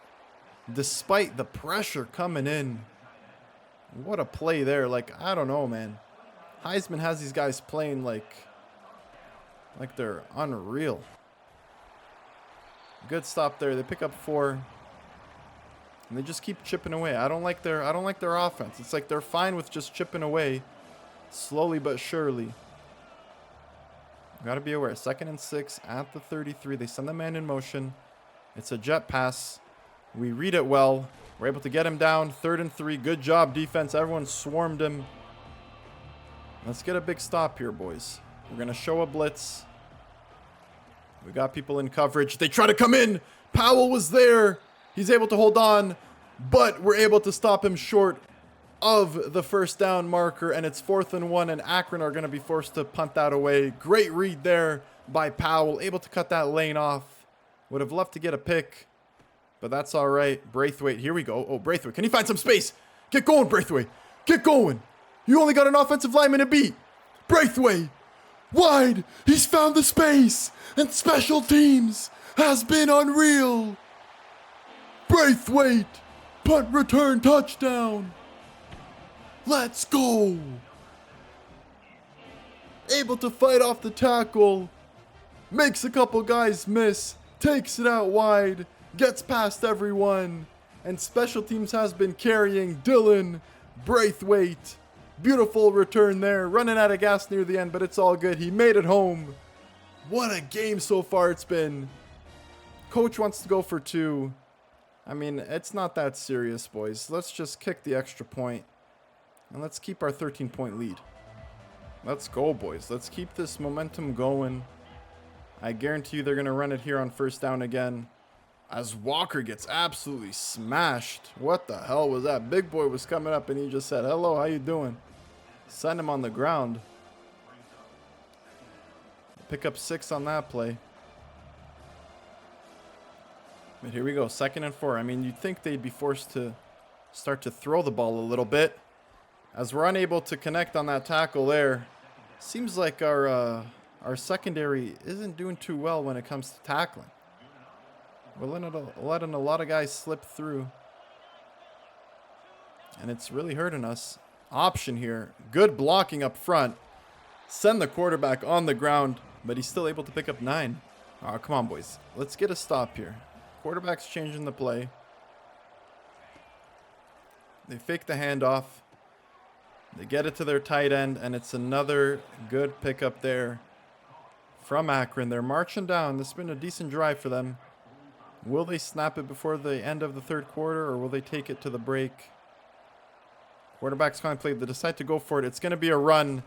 despite the pressure coming in. What a play there. Like, I don't know, man. Heisman has these guys playing like they're unreal. Good stop there. They pick up 4. And they just keep chipping away. I don't like their offense. It's like they're fine with just chipping away slowly but surely. Got to be aware. 2nd and 6 at the 33. They send the man in motion. It's a jet pass. We read it well. We're able to get him down. 3rd and 3. Good job, defense. Everyone swarmed him. Let's get a big stop here, boys. We're going to show a blitz. We got people in coverage. They try to come in. Powell was there. He's able to hold on, but we're able to stop him short of the 1st down marker, and it's 4th and 1, and Akron are going to be forced to punt that away. Great read there by Powell, able to cut that lane off. Would have loved to get a pick, but that's all right. Braithwaite, here we go. Oh, Braithwaite, can he find some space? Get going, Braithwaite. Get going. You only got an offensive lineman to beat. Braithwaite, wide. He's found the space, and special teams has been unreal. Braithwaite, punt return touchdown. Let's go. Able to fight off the tackle. Makes a couple guys miss. Takes it out wide. Gets past everyone. And special teams has been carrying Dylan Braithwaite. Beautiful return there. Running out of gas near the end, but it's all good. He made it home. What a game so far it's been. Coach wants to go for 2. I mean, it's not that serious, boys. Let's just kick the extra point. And let's keep our 13-point lead. Let's go, boys. Let's keep this momentum going. I guarantee you they're going to run it here on first down again. As Walker gets absolutely smashed. What the hell was that? Big boy was coming up and he just said, hello, how you doing? Send him on the ground. Pick up 6 on that play. But here we go, 2nd and 4. I mean, you'd think they'd be forced to start to throw the ball a little bit. As we're unable to connect on that tackle there. Seems like our secondary isn't doing too well when it comes to tackling. We're letting a lot of guys slip through. And it's really hurting us. Option here. Good blocking up front. Send the quarterback on the ground. But he's still able to pick up 9. Oh, come on, boys. Let's get a stop here. Quarterback's changing the play. They fake the handoff. They get it to their tight end. And it's another good pickup there from Akron. They're marching down. This has been a decent drive for them. Will they snap it before the end of the 3rd quarter, or will they take it to the break? Quarterback's kind of played. They decide to go for it. It's going to be a run,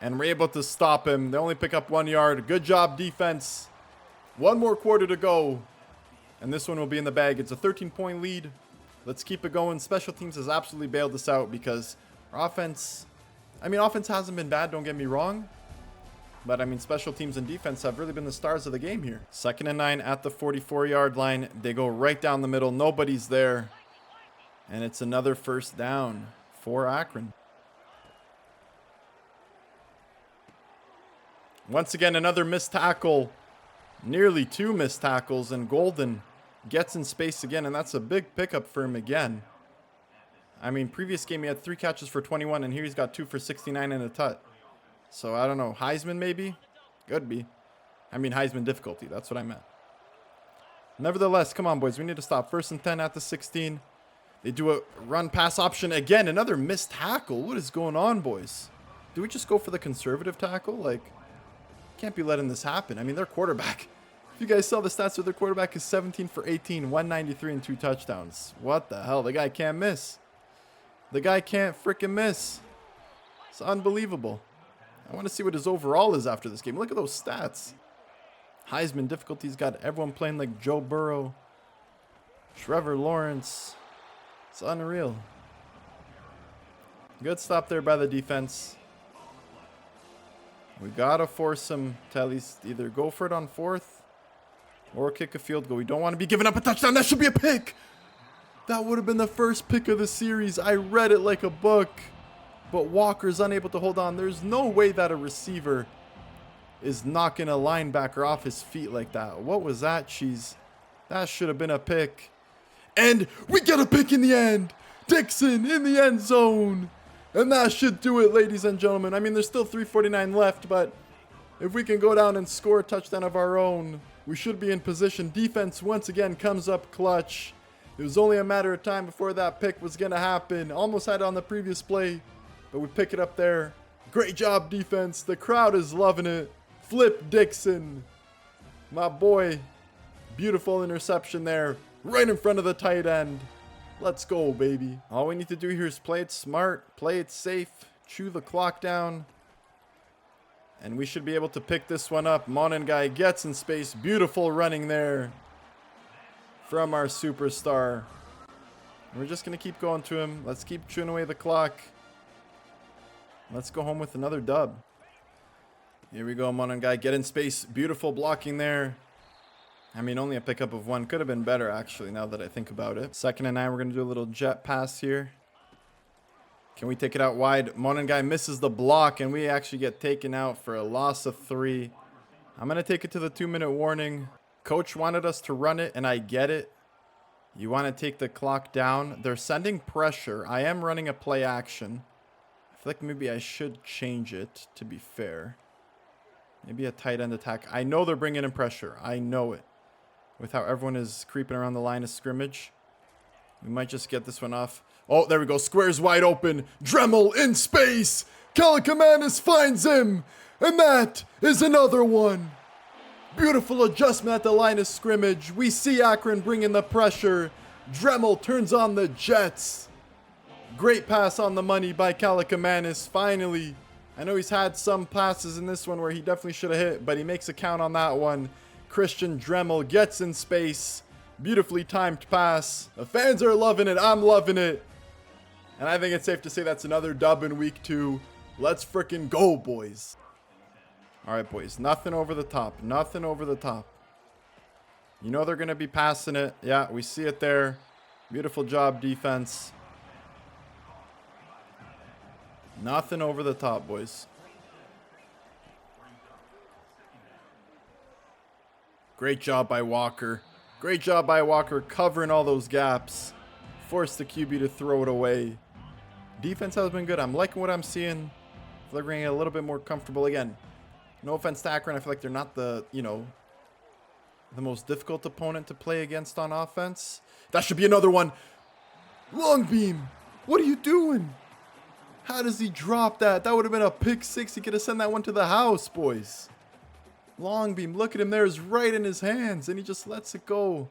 and we're able to stop him. They only pick up 1 yard. Good job, defense. 1 more quarter to go, and this one will be in the bag. It's a 13-point lead. Let's keep it going. Special teams has absolutely bailed us out because our offense, offense hasn't been bad, don't get me wrong. But, special teams and defense have really been the stars of the game here. 2nd and 9 at the 44-yard line. They go right down the middle. Nobody's there. And it's another first down for Akron. Once again, another missed tackle. Nearly 2 missed tackles. And Golden gets in space again. And that's a big pickup for him again. Previous game he had 3 catches for 21. And here he's got 2 for 69 and a tut. So, I don't know. HEISMAN, maybe? Could be. HEISMAN difficulty. That's what I meant. Nevertheless, come on, boys. We need to stop. 1st and 10 at the 16. They do a run-pass option. Again, another missed tackle. What is going on, boys? Do we just go for the conservative tackle? Can't be letting this happen. Their quarterback. If you guys saw the stats, their quarterback is 17 for 18, 193 and 2 touchdowns. What the hell? The guy can't miss. The guy can't freaking miss. It's unbelievable. I want to see what his overall is after this game. Look at those stats. HEISMAN difficulty's got everyone playing like Joe Burrow, Trevor Lawrence. It's unreal. Good stop there by the defense. We got to force him to at least either go for it on 4th or kick a field goal. We don't want to be giving up a touchdown. That should be a pick. That would have been the first pick of the series. I read it like a book. But Walker's unable to hold on. There's no way that a receiver is knocking a linebacker off his feet like that. What was that, cheese? That should have been a pick. And we get a pick in the end. Dixon in the end zone. And that should do it, ladies and gentlemen. There's still 3:49 left, but if we can go down and score a touchdown of our own, we should be in position. Defense once again comes up clutch. It was only a matter of time before that pick was going to happen. Almost had it on the previous play. But we pick it up there. Great job, defense. The crowd is loving it. Flip Dixon. My boy. Beautiful interception there. Right in front of the tight end. Let's go, baby. All we need to do here is play it smart. Play it safe. Chew the clock down. And we should be able to pick this one up. Monengai gets in space. Beautiful running there from our superstar. We're just going to keep going to him. Let's keep chewing away the clock. Let's go home with another dub. Here we go, Monengai. Get in space. Beautiful blocking there. Only a pickup of 1. Could have been better, actually, now that I think about it. 2nd and 9. We're going to do a little jet pass here. Can we take it out wide? Monengai misses the block, and we actually get taken out for a loss of 3. I'm going to take it to the 2-minute warning. Coach wanted us to run it, and I get it. You want to take the clock down. They're sending pressure. I am running a play action. I feel like maybe I should change it, to be fair. Maybe a tight end attack. I know they're bringing in pressure. I know it. With how everyone is creeping around the line of scrimmage. We might just get this one off. Oh, there we go. Square's wide open. Dremel in space. Kalakamannis finds him. And that is another one. Beautiful adjustment at the line of scrimmage. We see Akron bringing the pressure. Dremel turns on the Jets. Great pass on the money by Kalakamanis. Finally, I know he's had some passes in this one where he definitely should have hit, but he makes a count on that one. Christian Dremel gets in space. Beautifully timed pass. The fans are loving it. I'm loving it. And I think it's safe to say that's another dub in week 2. Let's frickin' go, boys. All right, boys. Nothing over the top. Nothing over the top. You know they're going to be passing it. Yeah, we see it there. Beautiful job, defense. Nothing over the top, boys. Great job by Walker. Great job by Walker covering all those gaps. Forced the QB to throw it away. Defense has been good. I'm liking what I'm seeing. I feel like we're going to get a little bit more comfortable again. No offense to Akron. I feel like they're not the, the most difficult opponent to play against on offense. That should be another one. Long beam. What are you doing? How does he drop that? That would have been a pick 6. He could have sent that one to the house, boys. Long beam. Look at him there. It's right in his hands, and he just lets it go.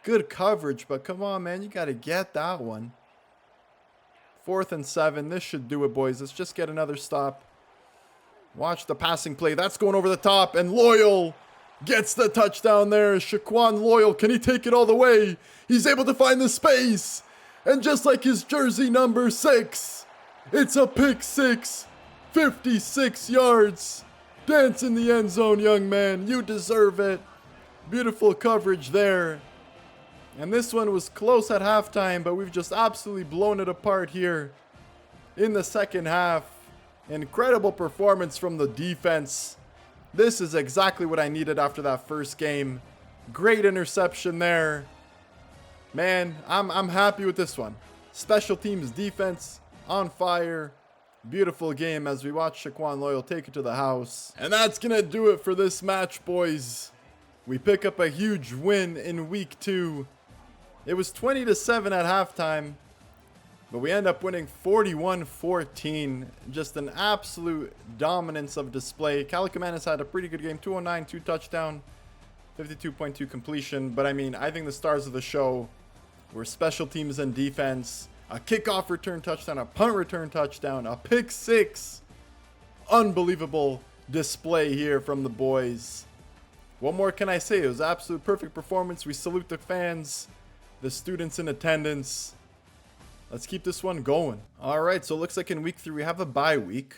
Good coverage, but come on, man. You got to get that one. 4th and 7. This should do it, boys. Let's just get another stop. Watch the passing play. That's going over the top, and Loyal gets the touchdown there. Shaquan Loyal, can he take it all the way? He's able to find the space, and just like his jersey number 6, it's a pick 6. 56 yards. Dance in the end zone, young man. You deserve it. Beautiful coverage there. And this one was close at halftime, but we've just absolutely blown it apart here in the second half. Incredible performance from the defense. This is exactly what I needed after that first game. Great interception there. Man, I'm happy with this one. Special teams defense on fire. Beautiful game as we watch Shaquan Loyal take it to the house. And that's going to do it for this match, boys. We pick up a huge win in week 2. It was 20-7 at halftime, but we end up winning 41-14. Just an absolute dominance of display. Kalakamanis had a pretty good game. 209, 2 touchdown, 52.2 completion. But I mean, I think the stars of the show were special teams and defense. A kickoff return touchdown, a punt return touchdown, a pick 6. Unbelievable display here from the boys. What more can I say? It was absolute perfect performance. We salute the fans, the students in attendance. Let's keep this one going. All right, so it looks like in week 3 we have a bye week.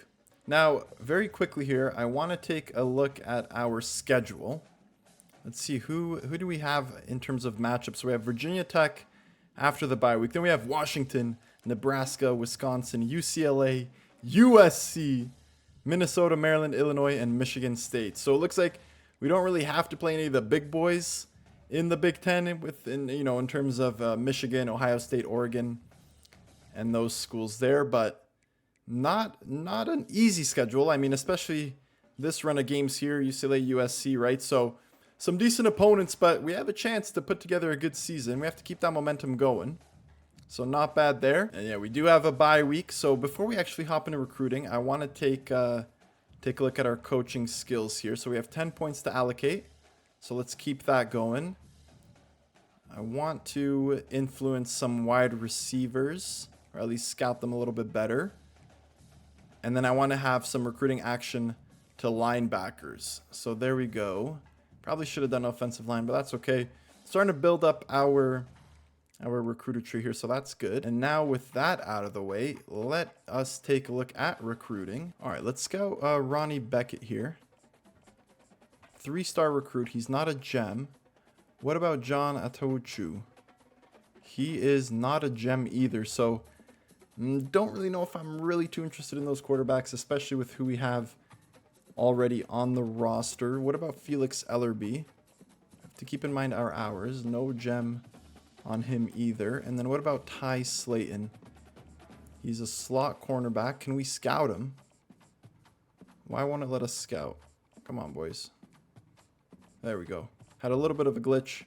Now, very quickly here, I want to take a look at our schedule. Let's see, who do we have in terms of matchups? So we have Virginia Tech after the bye week. Then we have Washington, Nebraska, Wisconsin, UCLA, USC, Minnesota, Maryland, Illinois, and Michigan State. So it looks like we don't really have to play any of the big boys in the Big Ten in terms of Michigan, Ohio State, Oregon, and those schools there. But not an easy schedule. I mean, especially this run of games here, UCLA, USC, right? So some decent opponents, but we have a chance to put together a good season. We have to keep that momentum going. So not bad there. And yeah, we do have a bye week. So before we actually hop into recruiting, I want to take a look at our coaching skills here. So we have 10 points to allocate. So let's keep that going. I want to influence some wide receivers, or at least scout them a little bit better. And then I want to have some recruiting action to linebackers. So there we go. Probably should have done offensive line, but that's okay. Starting to build up our recruiter tree here, so that's good. And now with that out of the way, let us take a look at recruiting. All right, let's go Ronnie Beckett here. 3-star recruit. He's not a gem. What about John Atouchu? He is not a gem either, so don't really know if I'm really too interested in those quarterbacks, especially with who we have already on the roster. What about Felix Ellerby? Have to keep in mind our hours. No gem on him either. And then what about Ty Slayton? He's a slot cornerback. Can we scout him? Why won't it let us scout? Come on, boys. There we go. Had a little bit of a glitch.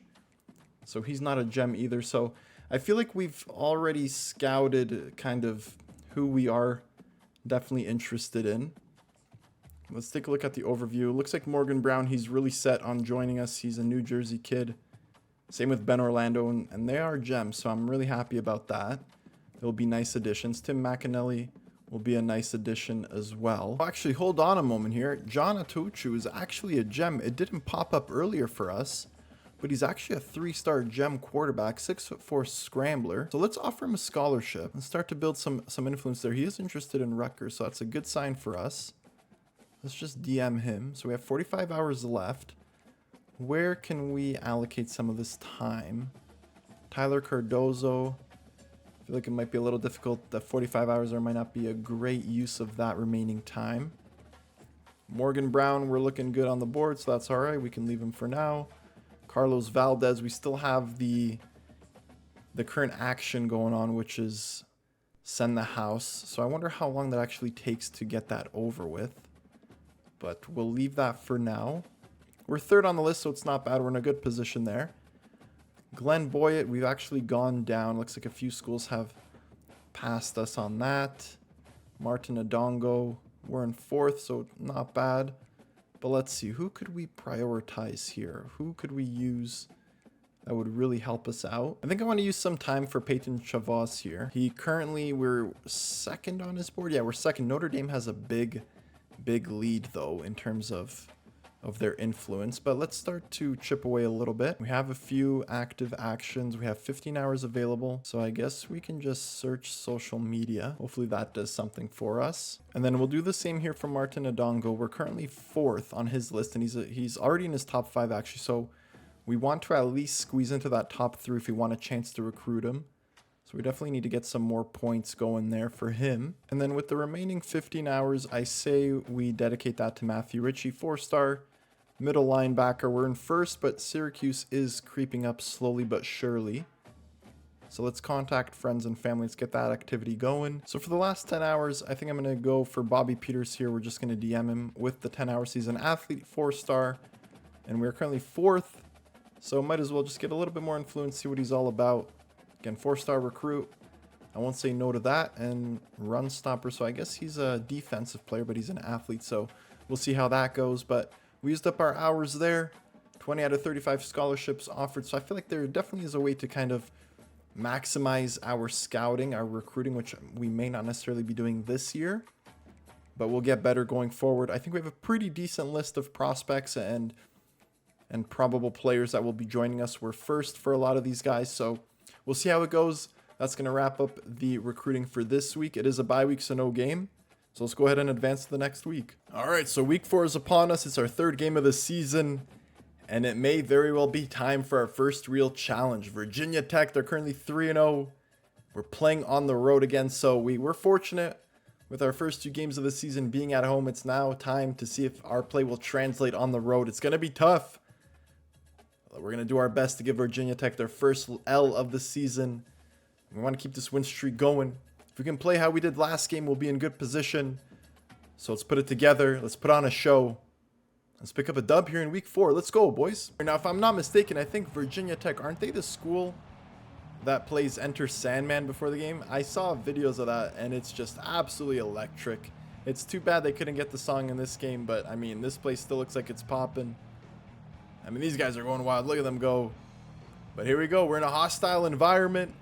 So he's not a gem either. So I feel like we've already scouted kind of who we are definitely interested in. Let's take a look at the overview. Looks like Morgan Brown, he's really set on joining us. He's a New Jersey kid. Same with Ben Orlando, and they are gems, so I'm really happy about that. They'll be nice additions. Tim McAnally will be a nice addition as well. Actually, hold on a moment here. John Atuchu is actually a gem. It didn't pop up earlier for us, but he's actually a 3-star gem quarterback, 6'4" scrambler. So let's offer him a scholarship and start to build some influence there. He is interested in Rutgers, so that's a good sign for us. Let's just DM him. So we have 45 hours left. Where can we allocate some of this time? Tyler Cardozo. I feel like it might be a little difficult. The 45 hours there might not be a great use of that remaining time. Morgan Brown, we're looking good on the board, so that's all right. We can leave him for now. Carlos Valdez, we still have the current action going on, which is send the house. So I wonder how long that actually takes to get that over with. But we'll leave that for now. We're third on the list, so it's not bad. We're in a good position there. Glenn Boyett, we've actually gone down. Looks like a few schools have passed us on that. Martin Adongo, we're in fourth, so not bad. But let's see, who could we prioritize here? Who could we use that would really help us out? I think I want to use some time for Peyton Chavez here. We're second on his board. Yeah, we're second. Notre Dame has a big lead, though, in terms of their influence, but let's start to chip away a little bit. We have a few active actions. We have 15 hours available, so I guess we can just search social media. Hopefully that does something for us. And then we'll do the same here for Martin Adongo. We're currently fourth on his list, and he's already in his top 5 actually, so we want to at least squeeze into that top 3 if we want a chance to recruit him. So we definitely need to get some more points going there for him. And then with the remaining 15 hours, I say we dedicate that to Matthew Ritchie, 4-star. Middle linebacker, we're in first, but Syracuse is creeping up slowly but surely. So let's contact friends and family. Let's get that activity going. So for the last 10 hours, I think I'm going to go for Bobby Peters here. We're just going to DM him with the 10-hour season athlete, 4-star. And we're currently fourth. So might as well just get a little bit more influence, see what he's all about. Again, 4-star recruit. I won't say no to that. And run stopper. So I guess he's a defensive player, but he's an athlete. So we'll see how that goes. But we used up our hours there. 20 out of 35 scholarships offered. So I feel like there definitely is a way to kind of maximize our scouting, our recruiting, which we may not necessarily be doing this year, but we'll get better going forward. I think we have a pretty decent list of prospects and probable players that will be joining us. We're first for a lot of these guys, so we'll see how it goes. That's going to wrap up the recruiting for this week. It is a bye week, so no game. So let's go ahead and advance to the next week. All right, so week 4 is upon us. It's our 3rd game of the season, and it may very well be time for our first real challenge. Virginia Tech, they're currently 3-0. We're playing on the road again, so we were fortunate with our first 2 games of the season being at home. It's now time to see if our play will translate on the road. It's going to be tough. We're going to do our best to give Virginia Tech their first L of the season. We want to keep this win streak going. If we can play how we did last game, we'll be in good position. So let's put it together. Let's put on a show. Let's pick up a dub here in week 4. Let's go, boys. Now, if I'm not mistaken, I think Virginia Tech, aren't they the school that plays Enter Sandman before the game? I saw videos of that, and it's just absolutely electric. It's too bad they couldn't get the song in this game, but, I mean, this place still looks like it's popping. I mean, these guys are going wild. Look at them go. But here we go. We're in a hostile environment.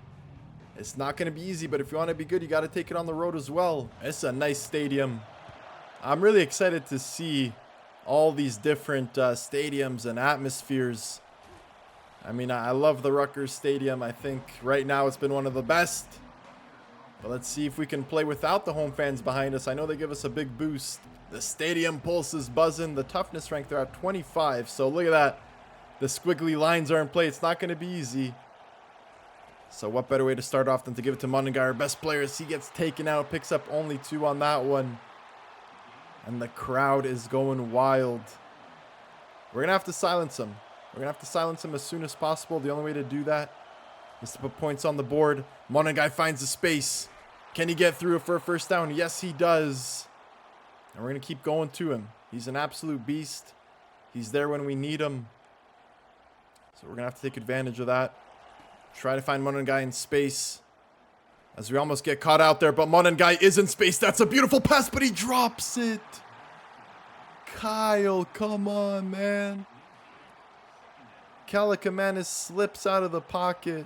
It's not going to be easy, but if you want to be good, you got to take it on the road as well. It's a nice stadium. I'm really excited to see all these different stadiums and atmospheres. I mean, I love the Rutgers Stadium. I think right now it's been one of the best. But let's see if we can play without the home fans behind us. I know they give us a big boost. The stadium pulse is buzzing. The toughness rank, they're at 25. So look at that. The squiggly lines are in play. It's not going to be easy. So what better way to start off than to give it to Mundengar, our best player, as he gets taken out, picks up only 2 on that one. And the crowd is going wild. We're going to have to silence him. We're going to have to silence him as soon as possible. The only way to do that is to put points on the board. Mundengar finds the space. Can he get through for a first down? Yes, he does. And we're going to keep going to him. He's an absolute beast. He's there when we need him. So we're going to have to take advantage of that. Try to find Mundengar in space as we almost get caught out there, but Mundengar is in space. That's a beautiful pass, but he drops it. Kyle, come on, man. Kalakamanis slips out of the pocket.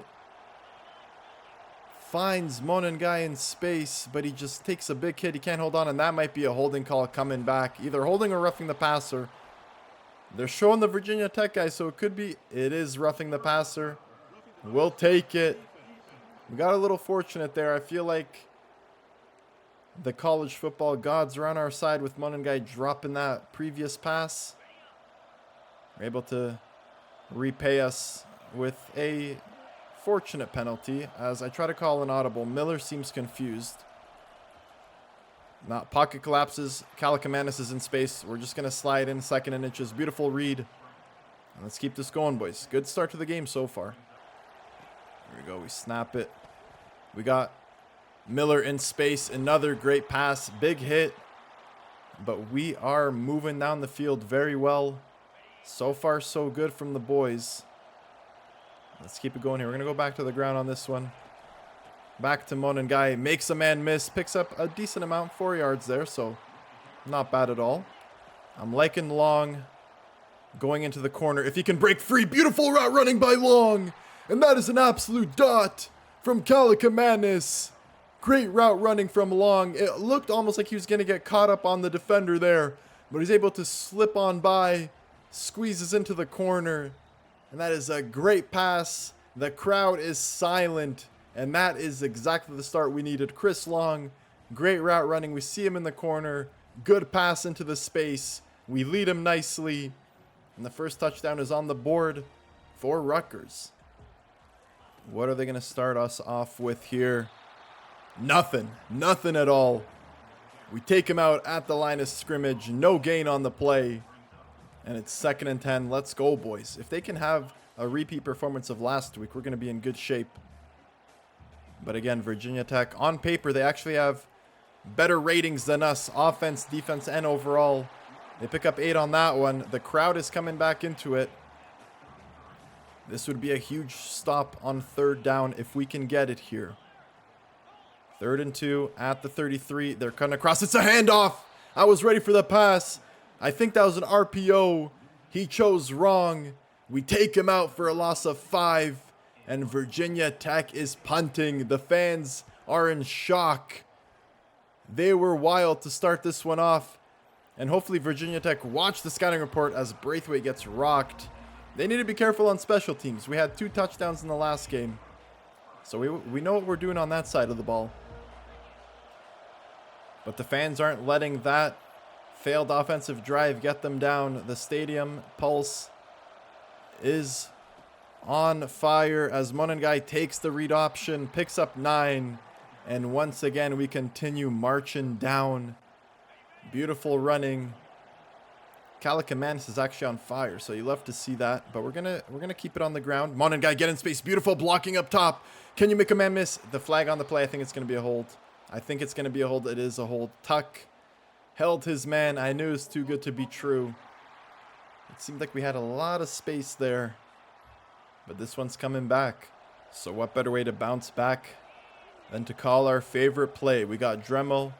Finds Monengai in space, but he just takes a big hit. He can't hold on, and that might be a holding call coming back. Either holding or roughing the passer. They're showing the Virginia Tech guy, so it could be. It is roughing the passer. We'll take it. We got a little fortunate there. I feel like the college football gods are on our side with Monengai dropping that previous pass. We're able to repay us with a fortunate penalty as I try to call an audible. Miller seems confused. Not pocket collapses. Kalakamanis is in space. We're just going to slide in 2nd and inches. Beautiful read. And let's keep this going, boys. Good start to the game so far. Here we go. We snap it. We got Miller in space. Another great pass. Big hit. But we are moving down the field very well. So far, so good from the boys. Let's keep it going here. We're going to go back to the ground on this one. Back to Monengai. Makes a man miss. Picks up a decent amount. 4 yards there, so not bad at all. I'm liking Long going into the corner. If he can break free. Beautiful route running by Long. And that is an absolute dot from Kalakamanis. Great route running from Long. It looked almost like he was going to get caught up on the defender there. But he's able to slip on by. Squeezes into the corner. And that is a great pass. The crowd is silent. And that is exactly the start we needed. Chris Long, great route running. We see him in the corner. Good pass into the space. We lead him nicely. And the first touchdown is on the board for Rutgers. What are they going to start us off with here? Nothing. Nothing at all. We take him out at the line of scrimmage. No gain on the play. And it's 2nd and 10. Let's go, boys. If they can have a repeat performance of last week, we're going to be in good shape. But again, Virginia Tech, on paper, they actually have better ratings than us. Offense, defense, and overall. They pick up 8 on that one. The crowd is coming back into it. This would be a huge stop on 3rd down if we can get it here. 3rd and 2 at the 33. They're cutting across. It's a handoff. I was ready for the pass. I think that was an RPO. He chose wrong. We take him out for a loss of 5. And Virginia Tech is punting. The fans are in shock. They were wild to start this one off. And hopefully Virginia Tech watched the scouting report as Braithwaite gets rocked. They need to be careful on special teams. We had 2 touchdowns in the last game. So we know what we're doing on that side of the ball. But the fans aren't letting that failed offensive drive get them down. The stadium pulse is on fire as Monengai takes the read option, picks up 9, and once again we continue marching down. Beautiful running. Kalakamanis is actually on fire, so you love to see that. But we're gonna keep it on the ground. Monengai get in space, beautiful blocking up top. Can you make a man miss? The flag on the play. I think it's gonna be a hold. I think it's gonna be a hold. It is a hold. Tuck held his man. I knew it was too good to be true. It seemed like we had a lot of space there. But this one's coming back. So what better way to bounce back than to call our favorite play? We got Dremel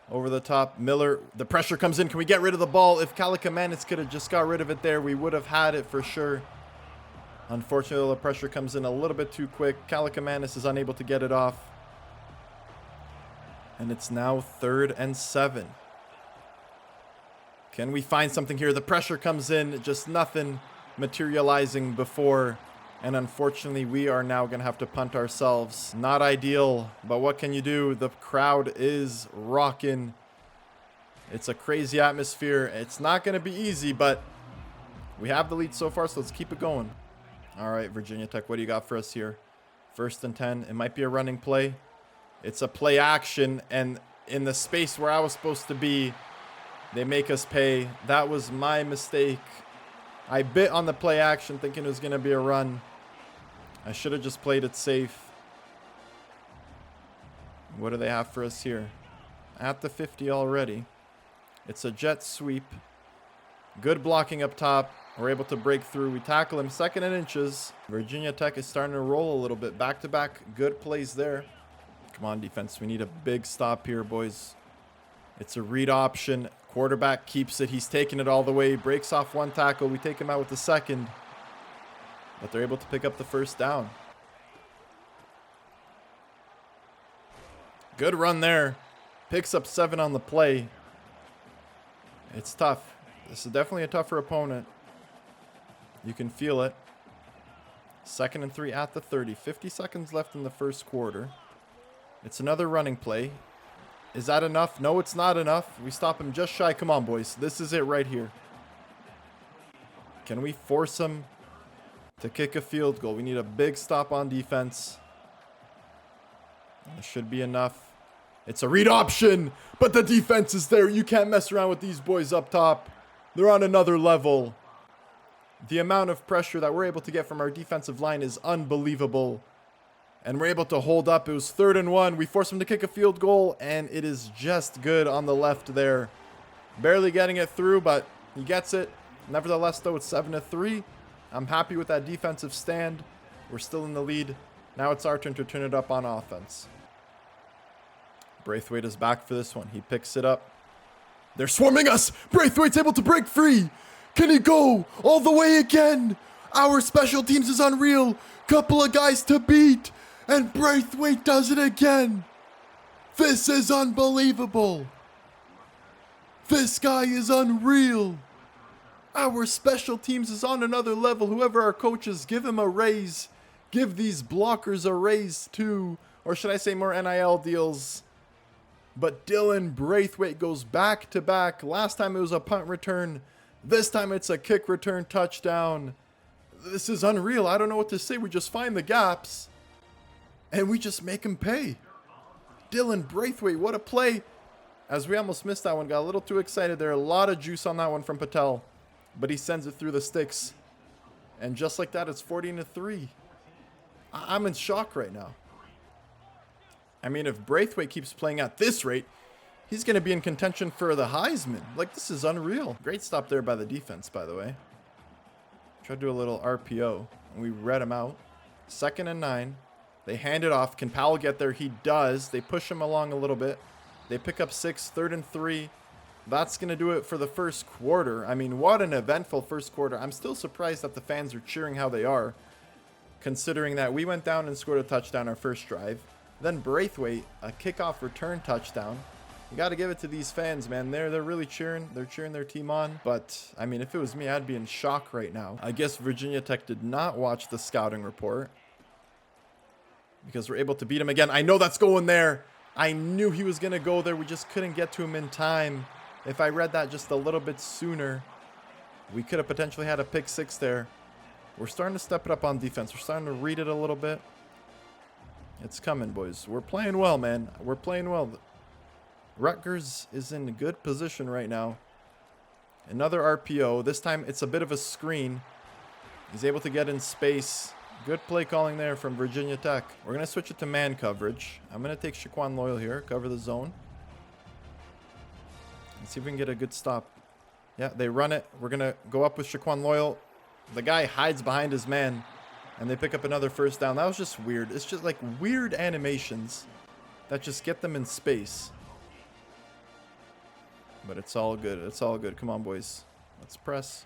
over the top. Miller, the pressure comes in. Can we get rid of the ball? If Kalakamanis could have just got rid of it there, we would have had it for sure. Unfortunately, the pressure comes in a little bit too quick. Kalakamanis is unable to get it off. And it's now 3rd and 7. Can we find something here? The pressure comes in, just nothing materializing before. And unfortunately, we are now going to have to punt ourselves. Not ideal, but what can you do? The crowd is rocking. It's a crazy atmosphere. It's not going to be easy, but we have the lead so far, so let's keep it going. All right, Virginia Tech, what do you got for us here? 1st and 10. It might be a running play. It's a play action, and in the space where I was supposed to be, they make us pay. That was my mistake. I bit on the play action thinking it was going to be a run. I should have just played it safe. What do they have for us here? At the 50 already. It's a jet sweep. Good blocking up top. We're able to break through. We tackle him 2nd and inches. Virginia Tech is starting to roll a little bit. Back-to-back good plays there. Come on, defense. We need a big stop here, boys. It's a read option. Quarterback keeps it. He's taking it all the way. Breaks off one tackle. We take him out with the second. But they're able to pick up the first down. Good run there. Picks up 7 on the play. It's tough. This is definitely a tougher opponent. You can feel it. 2nd and 3 at the 30. 50 seconds left in the first quarter. It's another running play. Is that enough? No, it's not enough. We stop him just shy. Come on, boys. This is it right here. Can we force him to kick a field goal? We need a big stop on defense. This should be enough. It's a read option, but the defense is there. You can't mess around with these boys up top. They're on another level. The amount of pressure that we're able to get from our defensive line is unbelievable. And we're able to hold up. It was 3rd and 1. We force him to kick a field goal, and it is just good on the left there. Barely getting it through, but he gets it. Nevertheless, though, it's 7-3. I'm happy with that defensive stand. We're still in the lead. Now it's our turn to turn it up on offense. Braithwaite is back for this one. He picks it up. They're swarming us. Braithwaite's able to break free. Can he go all the way again? Our special teams is unreal. Couple of guys to beat. And Braithwaite does it again. This is unbelievable. This guy is unreal. Our special teams is on another level. Whoever our coaches, give him a raise. Give these blockers a raise too. Or should I say more NIL deals? But Dylan Braithwaite goes back to back. Last time it was a punt return. This time it's a kick return touchdown. This is unreal. I don't know what to say. We just find the gaps. And we just make him pay. Dylan Braithwaite, what a play. As we almost missed that one. Got a little too excited there. A lot of juice on that one from Patel. But he sends it through the sticks. And just like that, it's 14-3. I'm in shock right now. I mean, if Braithwaite keeps playing at this rate, he's going to be in contention for the Heisman. Like, this is unreal. Great stop there by the defense, by the way. Try to do a little RPO. And we read him out. 2nd and 9. They hand it off. Can Powell get there? He does. They push him along a little bit. They pick up 6, 3rd and 3. That's going to do it for the first quarter. I mean, what an eventful first quarter. I'm still surprised that the fans are cheering how they are, considering that we went down and scored a touchdown our first drive. Then Braithwaite, a kickoff return touchdown. You got to give it to these fans, man. They're really cheering. They're cheering their team on. But, I mean, if it was me, I'd be in shock right now. I guess Virginia Tech did not watch the scouting report, because we're able to beat him again. I know that's going there. I knew he was going to go there. We just couldn't get to him in time. If I read that just a little bit sooner, we could have potentially had a pick 6 there. We're starting to step it up on defense. We're starting to read it a little bit. It's coming, boys. We're playing well, man. We're playing well. Rutgers is in a good position right now. Another RPO. This time it's a bit of a screen. He's able to get in space. Good play calling there from Virginia Tech. We're going to switch it to man coverage. I'm going to take Shaquan Loyal here. Cover the zone. Let's see if we can get a good stop. Yeah, they run it. We're going to go up with Shaquan Loyal. The guy hides behind his man. And they pick up another first down. That was just weird. It's just like weird animations that just get them in space. But it's all good. It's all good. Come on, boys. Let's press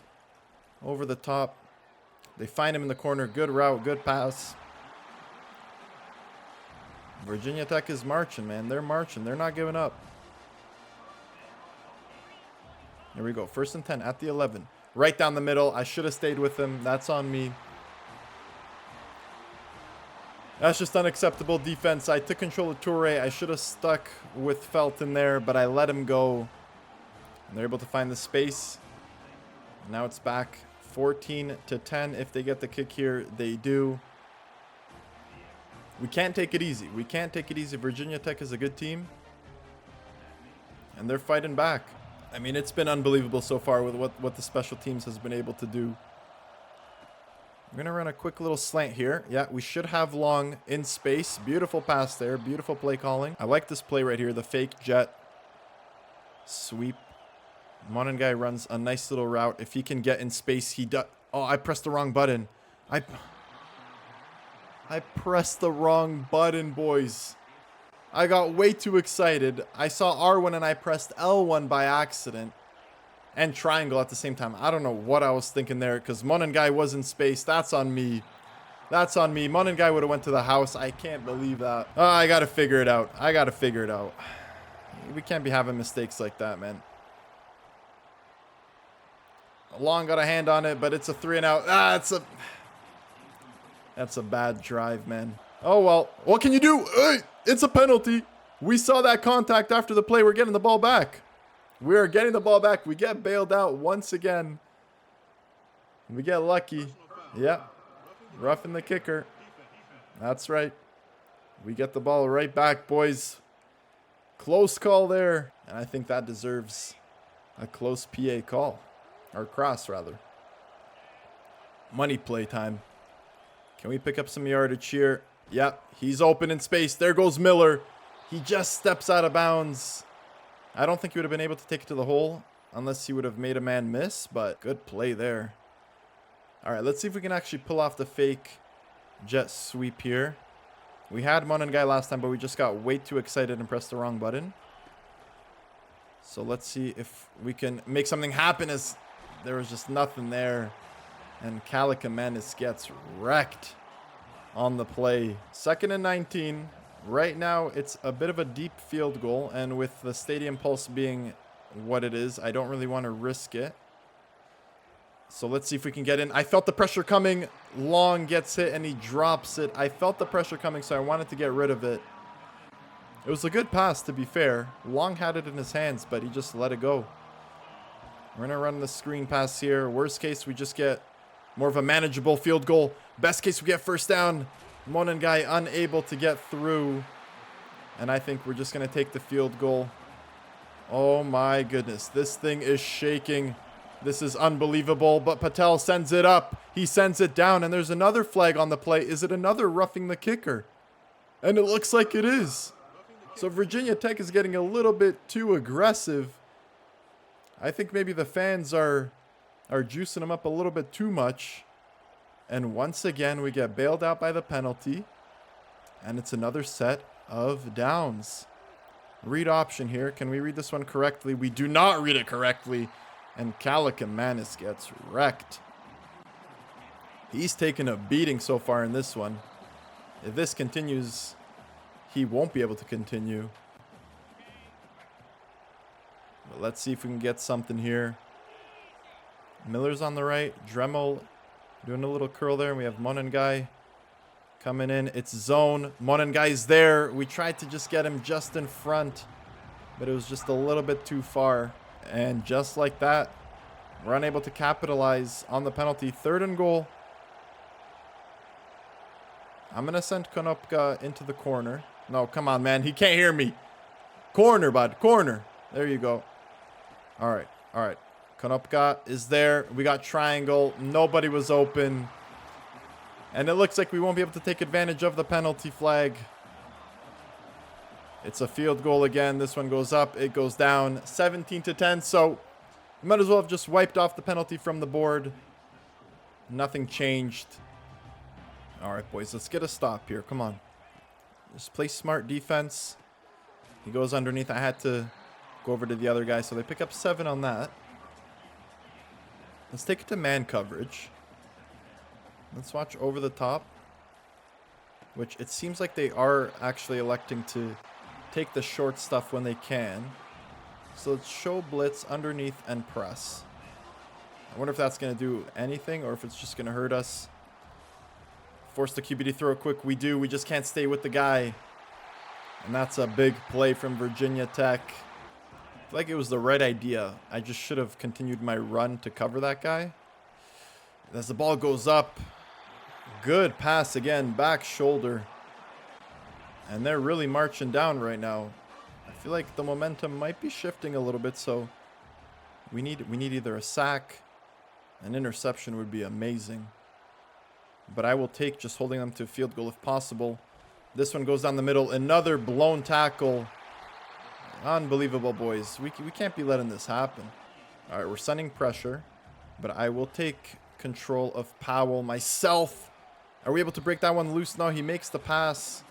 over the top. They find him in the corner. Good route. Good pass. Virginia Tech is marching, man. They're marching. They're not giving up. Here we go. 1st and 10 at the 11. Right down the middle. I should have stayed with him. That's on me. That's just unacceptable defense. I took control of Toure. I should have stuck with Felton there, but I let him go. And they're able to find the space. Now it's back 14-10. If they get the kick here, they do. We can't take it easy. We can't take it easy. Virginia Tech is a good team. And they're fighting back. I mean, it's been unbelievable so far with what the special teams has been able to do. We're going to run a quick little slant here. Yeah, we should have long in space. Beautiful pass there. Beautiful play calling. I like this play right here. The fake jet sweep. Monin guy runs a nice little route. If he can get in space, he does. Oh, I pressed the wrong button. I pressed the wrong button, boys. I got way too excited. I saw R1 and I pressed L1 by accident. And triangle at the same time. I don't know what I was thinking there because Monengai was in space. That's on me. That's on me. Monengai would have went to the house. I can't believe that. Oh, I got to figure it out. I got to figure it out. We can't be having mistakes like that, man. Long got a hand on it, but it's a 3 and out. Ah, that's a bad drive, man. Oh, well. What can you do? Hey, it's a penalty. We saw that contact after the play. We're getting the ball back. We are getting the ball back. We get bailed out once again. We get lucky. Yep. Roughing the kicker. That's right. We get the ball right back, boys. Close call there. And I think that deserves a close PA call. Or cross, rather. Money play time. Can we pick up some yardage here? Yep. He's open in space. There goes Miller. He just steps out of bounds. I don't think he would have been able to take it to the hole unless he would have made a man miss, but good play there. All right, let's see if we can actually pull off the fake jet sweep here. We had Monengai last time, but we just got way too excited and pressed the wrong button. So let's see if we can make something happen as there was just nothing there. And Kalakamanis gets wrecked on the play. 2nd and 19. Right now, it's a bit of a deep field goal, and with the stadium pulse being what it is, I don't really want to risk it. So let's see if we can get in. I felt the pressure coming. Long gets hit, and he drops it. I felt the pressure coming, so I wanted to get rid of it. It was a good pass, to be fair. Long had it in his hands, but he just let it go. We're going to run the screen pass here. Worst case, we just get more of a manageable field goal. Best case, we get first down. Monengai unable to get through. And I think we're just going to take the field goal. Oh my goodness. This thing is shaking. This is unbelievable. But Patel sends it up. He sends it down. And there's another flag on the play. Is it another roughing the kicker? And it looks like it is. So Virginia Tech is getting a little bit too aggressive. I think maybe the fans are juicing them up a little bit too much. And once again, we get bailed out by the penalty. And it's another set of downs. Read option here. Can we read this one correctly? We do not read it correctly. And Kalakamanis gets wrecked. He's taken a beating so far in this one. If this continues, he won't be able to continue. But let's see if we can get something here. Miller's on the right. Dremel doing a little curl there. And we have Monengai coming in. It's zone. Monengai's there. We tried to just get him just in front, but it was just a little bit too far. And just like that, we're unable to capitalize on the penalty. 3rd and goal. I'm going to send Konopka into the corner. No, come on, man. He can't hear me. Corner, bud. Corner. There you go. All right. All right. Konopka is there. We got triangle. Nobody was open. And it looks like we won't be able to take advantage of the penalty flag. It's a field goal again. This one goes up. It goes down. 17-10. So we might as well have just wiped off the penalty from the board. Nothing changed. All right, boys. Let's get a stop here. Come on. Just play smart defense. He goes underneath. I had to go over to the other guy. So they pick up 7 on that. Let's take it to man coverage. Let's watch over the top. Which it seems like they are actually electing to take the short stuff when they can. So let's show blitz underneath and press. I wonder if that's going to do anything or if it's just going to hurt us. Force the QB to throw quick. We do. We just can't stay with the guy. And that's a big play from Virginia Tech. I feel like it was the right idea. I just should have continued my run to cover that guy. As the ball goes up. Good pass again. Back shoulder. And they're really marching down right now. I feel like the momentum might be shifting a little bit. So we need either a sack. An interception would be amazing. But I will take just holding them to a field goal if possible. This one goes down the middle. Another blown tackle. Unbelievable, boys. We can't be letting this happen. All right, we're sending pressure. But I will take control of Powell myself. Are we able to break that one loose? No, he makes the pass.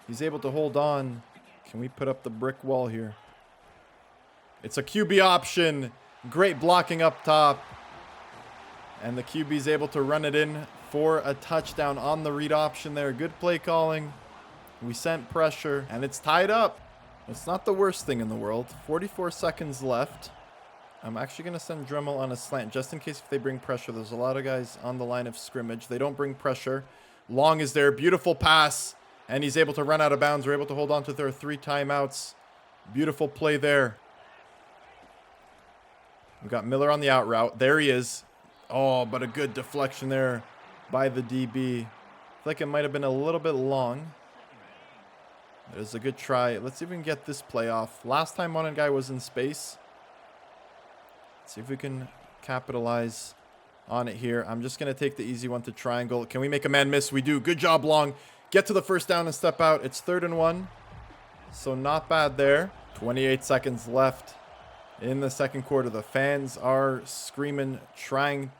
He's able to hold on. Can we put up the brick wall here? It's a QB option. Great blocking up top. And the QB is able to run it in for a touchdown on the read option there. Good play calling. We sent pressure, and it's tied up. It's not the worst thing in the world. 44 seconds left. I'm actually going to send Dremel on a slant just in case if they bring pressure. There's a lot of guys on the line of scrimmage. They don't bring pressure. Long is there. Beautiful pass. And he's able to run out of bounds. We're able to hold on to their 3 timeouts. Beautiful play there. We've got Miller on the out route. There he is. Oh, but a good deflection there by the DB. I feel like it might have been a little bit long. It is a good try. Let's see if we can get this play off. Last time one guy was in space. Let's see if we can capitalize on it here. I'm just going to take the easy one to triangle. Can we make a man miss? We do. Good job, Long. Get to the first down and step out. It's 3rd and 1. So not bad there. 28 seconds left in the second quarter. The fans are screaming, trying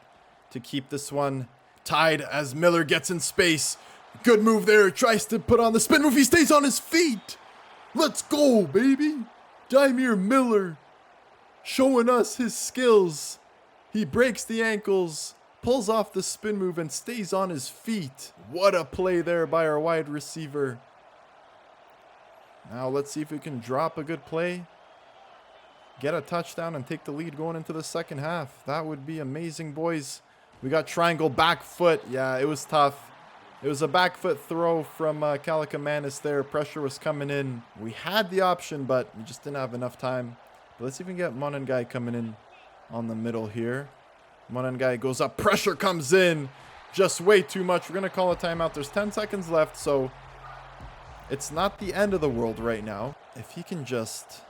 to keep this one tied as Miller gets in space. Good move there. Tries to put on the spin move. He stays on his feet. Let's go, baby. Dymere Miller showing us his skills. He breaks the ankles, pulls off the spin move, and stays on his feet. What a play there by our wide receiver. Now let's see if we can drop a good play, get a touchdown, and take the lead going into the second half. That would be amazing, boys. We got triangle back foot. Yeah, it was tough. It was a back foot throw from Kalakamanis there. Pressure was coming in. We had the option, but we just didn't have enough time. But let's even get Monengai coming in on the middle here. Monengai goes up. Pressure comes in. Just way too much. We're going to call a timeout. There's 10 seconds left, so it's not the end of the world right now. If he can just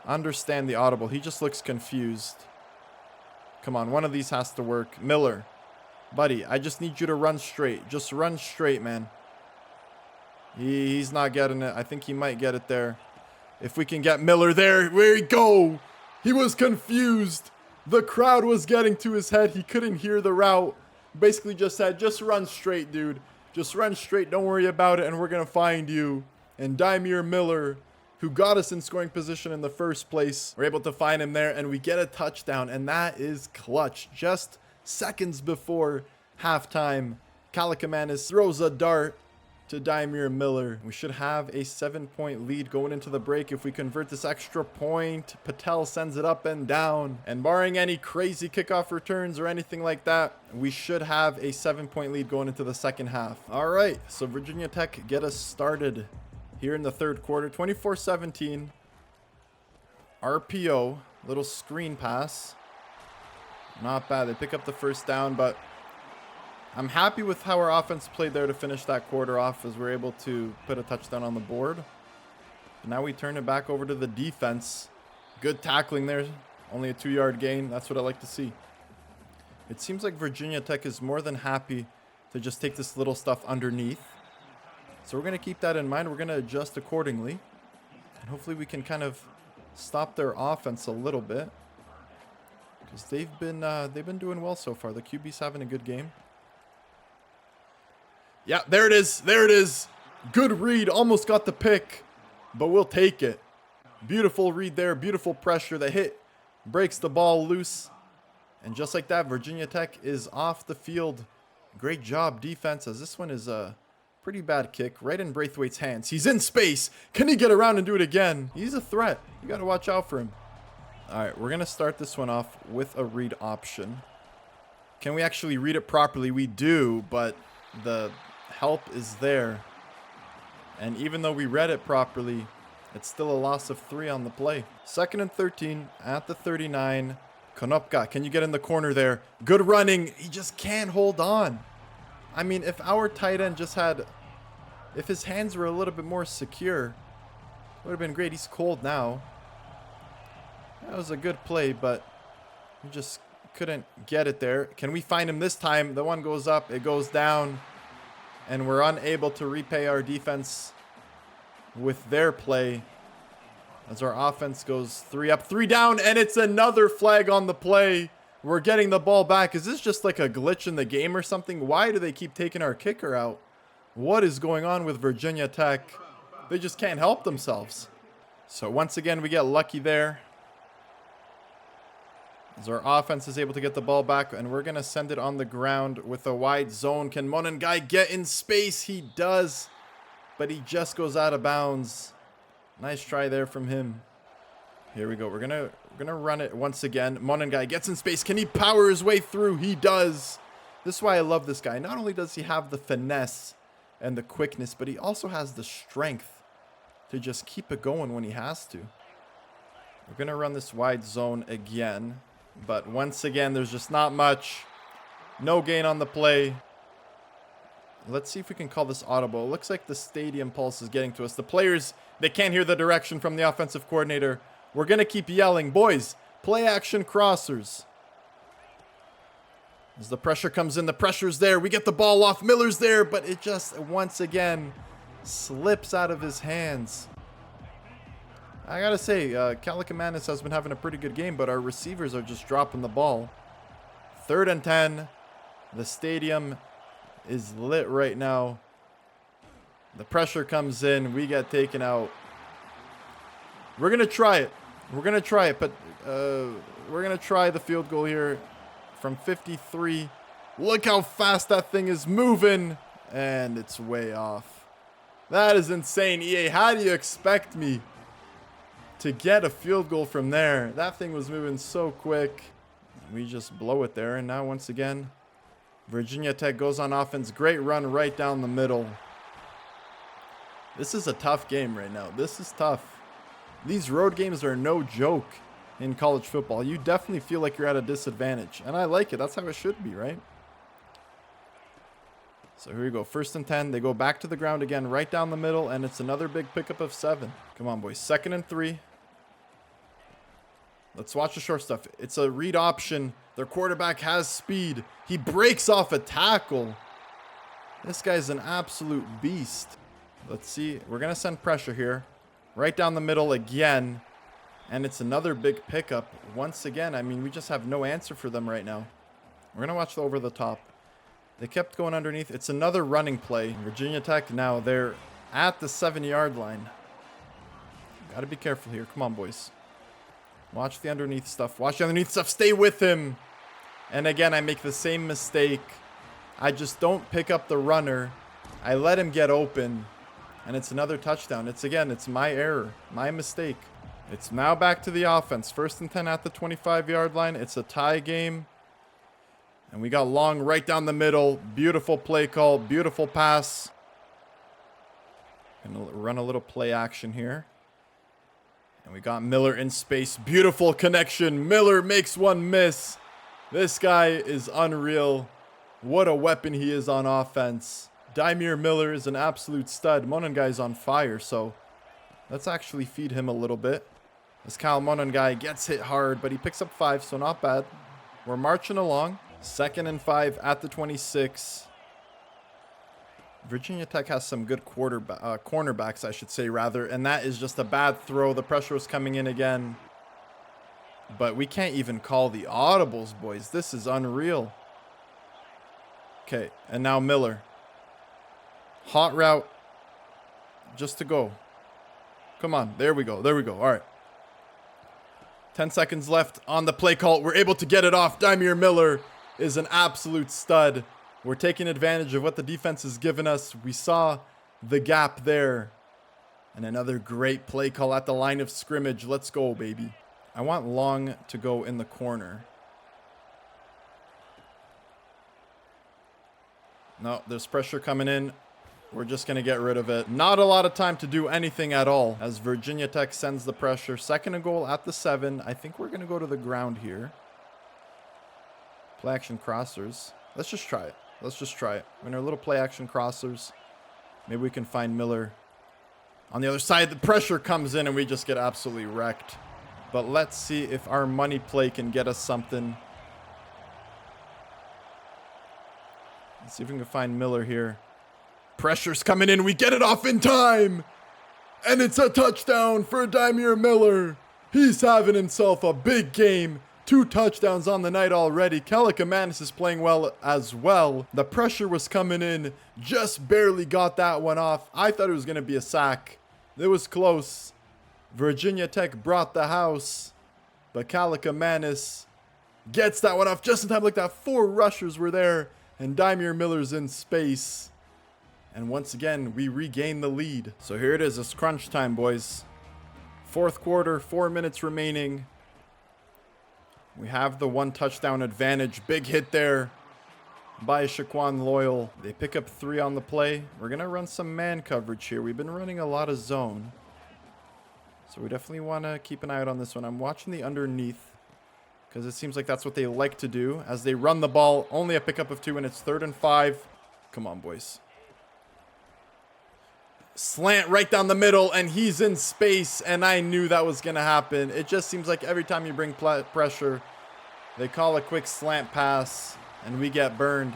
understand the audible. He just looks confused. Come on, one of these has to work. Miller. Buddy, I just need you to run straight. Just run straight, man. He's not getting it. I think he might get it there. If we can get Miller there. There we go. He was confused. The crowd was getting to his head. He couldn't hear the route. Basically just said, just run straight, dude. Just run straight. Don't worry about it, and we're going to find you. And Dymere Miller, who got us in scoring position in the first place, we're able to find him there, and we get a touchdown, and that is clutch. Just seconds before halftime, Kalakamanis throws a dart to Dymere Miller. We should have a 7-point lead going into the break. If we convert this extra point, Patel sends it up and down. And barring any crazy kickoff returns or anything like that, we should have a 7-point lead going into the second half. All right, so Virginia Tech get us started here in the third quarter. 24-17. RPO, little screen pass. Not bad. They pick up the first down, but I'm happy with how our offense played there to finish that quarter off, as we're able to put a touchdown on the board. And now we turn it back over to the defense. Good tackling there. Only a 2-yard gain. That's what I like to see. It seems like Virginia Tech is more than happy to just take this little stuff underneath. So we're going to keep that in mind. We're going to adjust accordingly. And hopefully we can kind of stop their offense a little bit, because they've been doing well so far. The QB's having a good game. Yeah, there it is. There it is. Good read. Almost got the pick, but we'll take it. Beautiful read there. Beautiful pressure. The hit breaks the ball loose. And just like that, Virginia Tech is off the field. Great job, defense, as this one is a pretty bad kick right in Braithwaite's hands. He's in space. Can he get around and do it again? He's a threat. You got to watch out for him. All right, we're going to start this one off with a read option. Can we actually read it properly? We do, but the help is there. And even though we read it properly, it's still a loss of 3 on the play. 2nd and 13 at the 39. Konopka, can you get in the corner there? Good running. He just can't hold on. I mean, if our tight end just had, if his hands were a little bit more secure, it would have been great. He's cold now. That was a good play, but we just couldn't get it there. Can we find him this time? The one goes up, it goes down, and we're unable to repay our defense with their play, as our offense goes 3 up, 3 down, and it's another flag on the play. We're getting the ball back. Is this just like a glitch in the game or something? Why do they keep taking our kicker out? What is going on with Virginia Tech? They just can't help themselves. So once again, we get lucky there. As our offense is able to get the ball back, and we're going to send it on the ground with a wide zone. Can Monengai get in space? He does, but he just goes out of bounds. Nice try there from him. Here we go. We're gonna run it once again. Monengai gets in space. Can he power his way through? He does. This is why I love this guy. Not only does he have the finesse and the quickness, but he also has the strength to just keep it going when he has to. We're gonna run this wide zone again. But once again, there's just not much. No gain on the play. Let's see if we can call this audible. It looks like the stadium pulse is getting to us. The players, they can't hear the direction from the offensive coordinator. We're going to keep yelling. Boys, play action crossers. As the pressure comes in, the pressure's there. We get the ball off. Miller's there, but it just, once again, slips out of his hands. I gotta say, Kalakamanis has been having a pretty good game, but our receivers are just dropping the ball. 3rd and 10. The stadium is lit right now. The pressure comes in. We get taken out. We're gonna try it. We're gonna try it, but we're gonna try the field goal here from 53. Look how fast that thing is moving, and it's way off. That is insane, EA. How do you expect me to get a field goal from there? That thing was moving so quick. We just blow it there. And now once again, Virginia Tech goes on offense. Great run right down the middle. This is a tough game right now. This is tough. These road games are no joke in college football. You definitely feel like you're at a disadvantage. And I like it. That's how it should be, right? So here we go. 1st and 10. They go back to the ground again, right down the middle, and it's another big pickup of 7. Come on, boys. 2nd and 3. Let's watch the short stuff. It's a read option. Their quarterback has speed. He breaks off a tackle. This guy's an absolute beast. Let's see. We're going to send pressure here. Right down the middle again. And it's another big pickup. Once again, I mean, we just have no answer for them right now. We're going to watch the over the top. They kept going underneath. It's another running play. Virginia Tech now, they're at the 7-yard line. Got to be careful here. Come on, boys. Watch the underneath stuff. Watch the underneath stuff. Stay with him. And again, I make the same mistake. I just don't pick up the runner. I let him get open. And it's another touchdown. It's my error. My mistake. It's now back to the offense. 1st and 10 at the 25-yard line. It's a tie game. And we got Long right down the middle. Beautiful play call. Beautiful pass. Gonna run a little play action here. And we got Miller in space. Beautiful connection. Miller makes one miss. This guy is unreal. What a weapon he is on offense. Daimir Miller is an absolute stud. Monengai is on fire, so let's actually feed him a little bit. As Kyle Monengai gets hit hard, but he picks up 5, so not bad. We're marching along. 2nd and 5 at the 26. Virginia Tech has some good cornerbacks, I should say, rather. And that is just a bad throw. The pressure was coming in again. But we can't even call the audibles, boys. This is unreal. Okay, and now Miller. Hot route. Just to go. Come on. There we go. There we go. All right. 10 seconds left on the play call. We're able to get it off. Daimir Miller is an absolute stud. We're taking advantage of what the defense has given us. We saw the gap there. And another great play call at the line of scrimmage. Let's go, baby. I want Long to go in the corner. No, there's pressure coming in. We're just going to get rid of it. Not a lot of time to do anything at all as Virginia Tech sends the pressure. 2nd and goal at the 7. I think we're going to go to the ground here. Play action crossers. Let's just try it. Let's just try it. We're in our little play action crossers. Maybe we can find Miller. On the other side, the pressure comes in and we just get absolutely wrecked. But let's see if our money play can get us something. Let's see if we can find Miller here. Pressure's coming in. We get it off in time. And it's a touchdown for Daimir Miller. He's having himself a big game. 2 touchdowns on the night already. Kalakamanis is playing well as well. The pressure was coming in. Just barely got that one off. I thought it was going to be a sack. It was close. Virginia Tech brought the house. But Kalakamanis gets that one off just in time. Look, that 4 rushers were there. And Dymere Miller's in space. And once again, we regain the lead. So here it is. It's crunch time, boys. 4th quarter, 4 minutes remaining. We have the 1 touchdown advantage. Big hit there by Shaquan Loyal. They pick up 3 on the play. We're going to run some man coverage here. We've been running a lot of zone. So we definitely want to keep an eye out on this one. I'm watching the underneath because it seems like that's what they like to do as they run the ball. Only a pickup of 2 and it's 3rd and 5. Come on, boys. Slant right down the middle and he's in space and I knew that was going to happen. It just seems like every time you bring pressure, they call a quick slant pass and we get burned.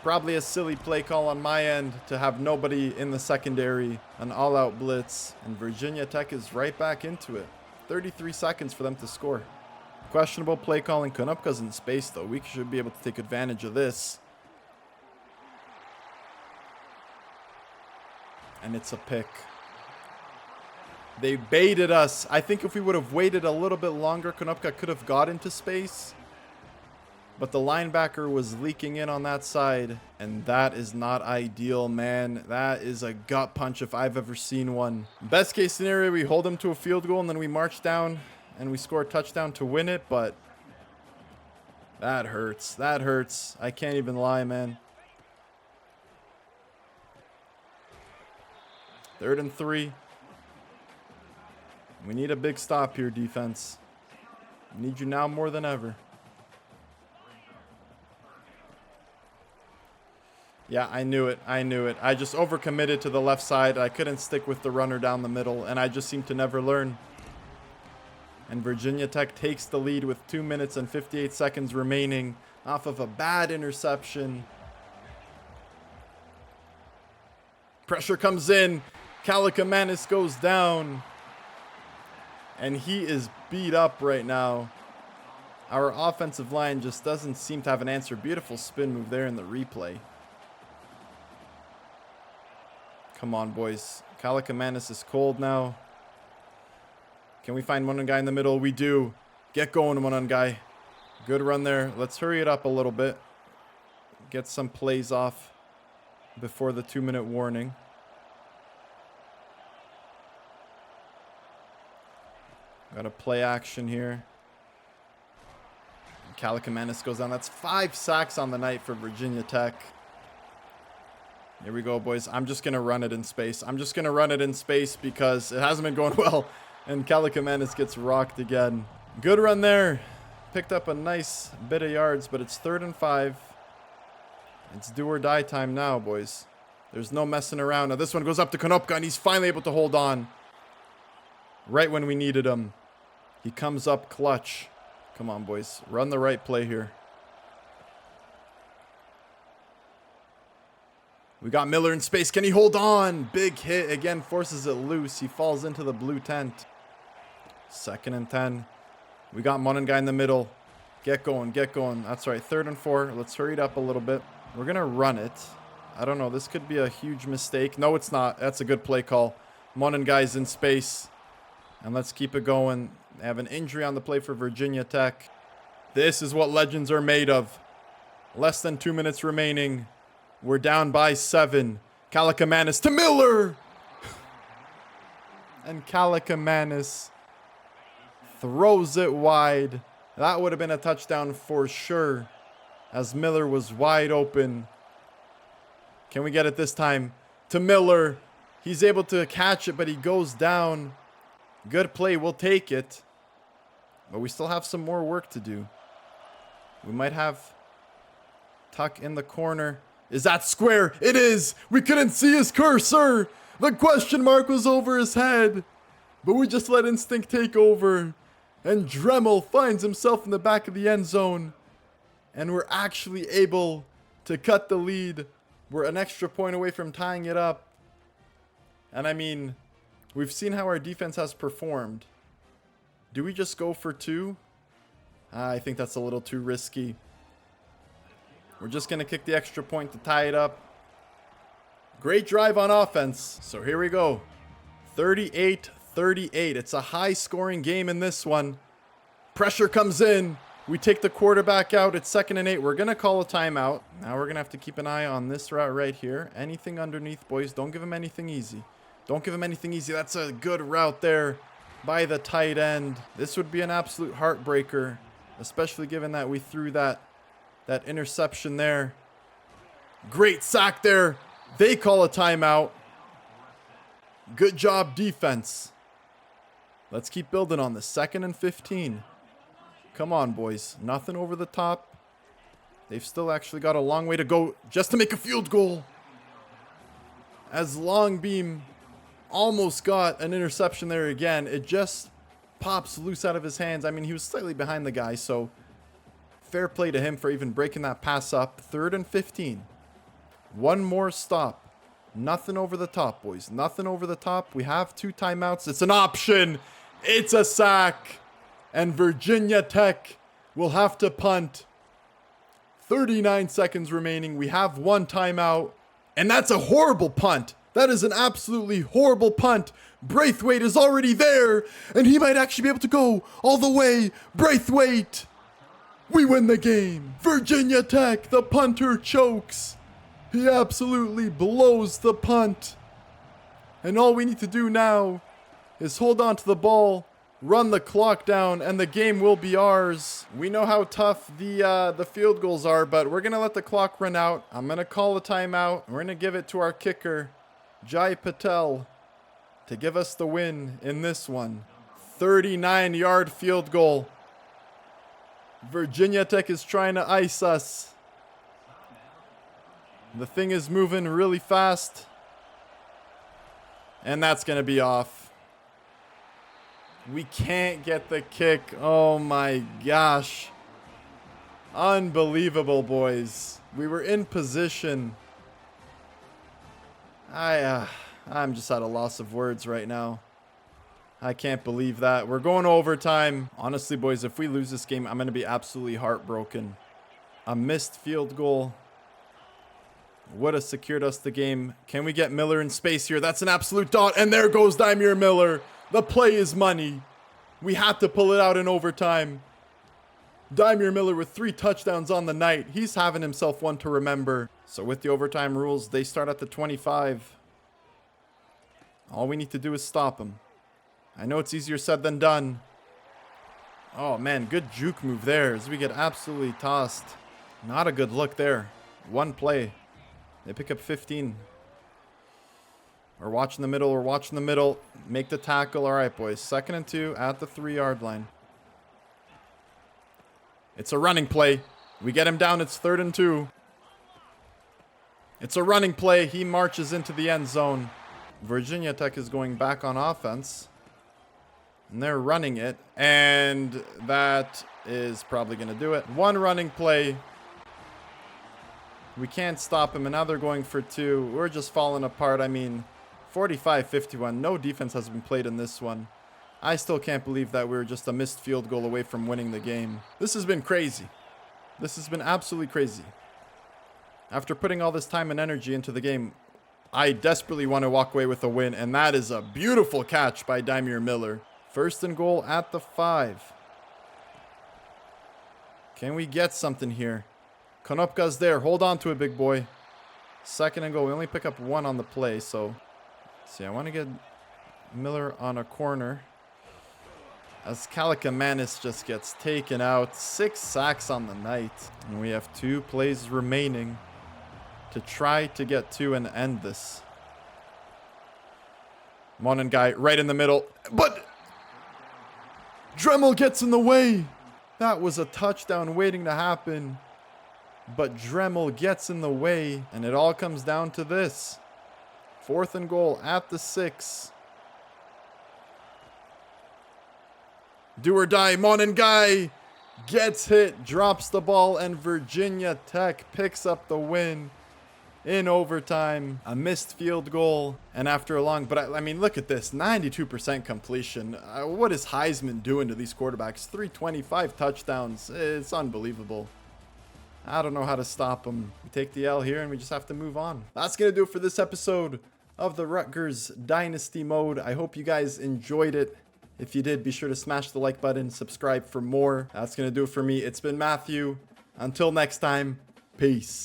Probably a silly play call on my end to have nobody in the secondary, an all-out blitz, and Virginia Tech is right back into it. 33 seconds for them to score. Questionable play calling. Konopka's in space though. We should be able to take advantage of this. And it's a pick. They baited us. I think if we would have waited a little bit longer, Konopka could have got into space. But the linebacker was leaking in on that side. And that is not ideal, man. That is a gut punch if I've ever seen one. Best case scenario, we hold them to a field goal and then we march down and we score a touchdown to win it. But that hurts. That hurts. I can't even lie, man. 3rd and 3. We need a big stop here, defense. We need you now more than ever. Yeah, I knew it. I knew it. I just overcommitted to the left side. I couldn't stick with the runner down the middle, and I just seemed to never learn. And Virginia Tech takes the lead with 2 minutes and 58 seconds remaining off of a bad interception. Pressure comes in. Kalakamanis goes down. And he is beat up right now. Our offensive line just doesn't seem to have an answer. Beautiful spin move there in the replay. Come on, boys. Kalakamanis is cold now. Can we find one guy in the middle? We do. Get going, one guy. Good run there. Let's hurry it up a little bit. Get some plays off before the 2-minute warning. Got a play action here. Kalakamanis goes down. That's 5 sacks on the night for Virginia Tech. Here we go, boys. I'm just going to run it in space. I'm just going to run it in space because it hasn't been going well. And Kalakamanis gets rocked again. Good run there. Picked up a nice bit of yards, but it's 3rd and 5. It's do or die time now, boys. There's no messing around. Now this one goes up to Konopka, and he's finally able to hold on. Right when we needed him. He comes up clutch. Come on, boys. Run the right play here. We got Miller in space. Can he hold on? Big hit. Again, forces it loose. He falls into the blue tent. 2nd and 10. We got Monengai in the middle. Get going. Get going. That's right. 3rd and 4. Let's hurry it up a little bit. We're going to run it. I don't know. This could be a huge mistake. No, it's not. That's a good play call. Monengai's in space. And let's keep it going. They have an injury on the play for Virginia Tech. This is what legends are made of. Less than 2 minutes remaining. We're down by 7. Kalakamanis to Miller. And Kalakamanis throws it wide. That would have been a touchdown for sure, as Miller was wide open. Can we get it this time? To Miller. He's able to catch it, but he goes down. Good play. We'll take it. But we still have some more work to do. We might have Tuck in the corner. Is that square? It is. We couldn't see his cursor. The question mark was over his head. But we just let instinct take over. And Dremel finds himself in the back of the end zone. And we're actually able to cut the lead. We're an extra point away from tying it up. And I mean, we've seen how our defense has performed. Do we just go for 2? I think that's a little too risky. We're just going to kick the extra point to tie it up. Great drive on offense. So here we go. 38-38. It's a high-scoring game in this one. Pressure comes in. We take the quarterback out. It's 2nd and 8. We're going to call a timeout. Now we're going to have to keep an eye on this route right here. Anything underneath, boys. Don't give him anything easy. Don't give him anything easy. That's a good route there by the tight end. This would be an absolute heartbreaker, especially given that we threw that interception there. Great sack there. They call a timeout. Good job, defense. Let's keep building on this. 2nd and 15. Come on, boys. Nothing over the top. They've still actually got a long way to go just to make a field goal. As Long Beam almost got an interception there again. It just pops loose out of his hands. I mean, he was slightly behind the guy, so fair play to him for even breaking that pass up. 3rd and 15. One more stop. Nothing over the top, boys. Nothing over the top. We have 2 timeouts. It's an option. It's a sack. And Virginia Tech will have to punt. 39 seconds remaining. We have 1 timeout. And that's a horrible punt. That is an absolutely horrible punt. Braithwaite is already there. And he might actually be able to go all the way. Braithwaite. We win the game. Virginia Tech, the punter chokes. He absolutely blows the punt. And all we need to do now is hold on to the ball, run the clock down, and the game will be ours. We know how tough the field goals are, but we're going to let the clock run out. I'm going to call a timeout. We're going to give it to our kicker, Jai Patel, to give us the win in this one. 39-yard field goal. Virginia Tech is trying to ice us. The thing is moving really fast. And that's going to be off. We can't get the kick. Oh my gosh. Unbelievable, boys. We were in position. I'm just at a loss of words right now. I can't believe that. We're going to overtime. Honestly, boys, if we lose this game, I'm going to be absolutely heartbroken. A missed field goal would have secured us the game. Can we get Miller in space here? That's an absolute dot. And there goes Dymere Miller. The play is money. We had to pull it out in overtime. Dymere Miller with 3 touchdowns on the night. He's having himself one to remember. So with the overtime rules, they start at the 25. All we need to do is stop him. I know it's easier said than done. Oh man, good juke move there as we get absolutely tossed. Not a good look there. 1 play. They pick up 15. We're watching the middle. We're watching the middle. Make the tackle. All right, boys. 2nd and 2 at the 3-yard line. It's a running play. We get him down. It's 3rd and 2. It's a running play. He marches into the end zone. Virginia Tech is going back on offense. And they're running it. And that is probably going to do it. 1 running play. We can't stop him, and now they're going for 2. We're just falling apart. I mean, 45-51. No defense has been played in this one. I still can't believe that we were just a missed field goal away from winning the game. This has been crazy. This has been absolutely crazy. After putting all this time and energy into the game, I desperately want to walk away with a win, and that is a beautiful catch by Dymere Miller. 1st and goal at the 5. Can we get something here? Konopka's there. Hold on to it, big boy. 2nd and goal. We only pick up 1 on the play, so... See, I want to get Miller on a corner. As Kalakamanis just gets taken out. 6 sacks on the night. And we have 2 plays remaining to try to get 2 and end this. Monin guy right in the middle. But... Dremel gets in the way. That was a touchdown waiting to happen. But Dremel gets in the way, and it all comes down to this. 4th and goal at the 6. Do or die. Monin guy gets hit, drops the ball, and Virginia Tech picks up the win in overtime. A missed field goal, and after a long, but I mean, look at this, 92% completion. What is Heisman doing to these quarterbacks? 325 touchdowns. It's unbelievable. I don't know how to stop them. We take the L here and we just have to move on. That's going to do it for this episode of the Rutgers Dynasty mode. I hope you guys enjoyed it. If you did, be sure to smash the like button, subscribe for more. That's going to do it for me. It's been Matthew. Until next time, peace.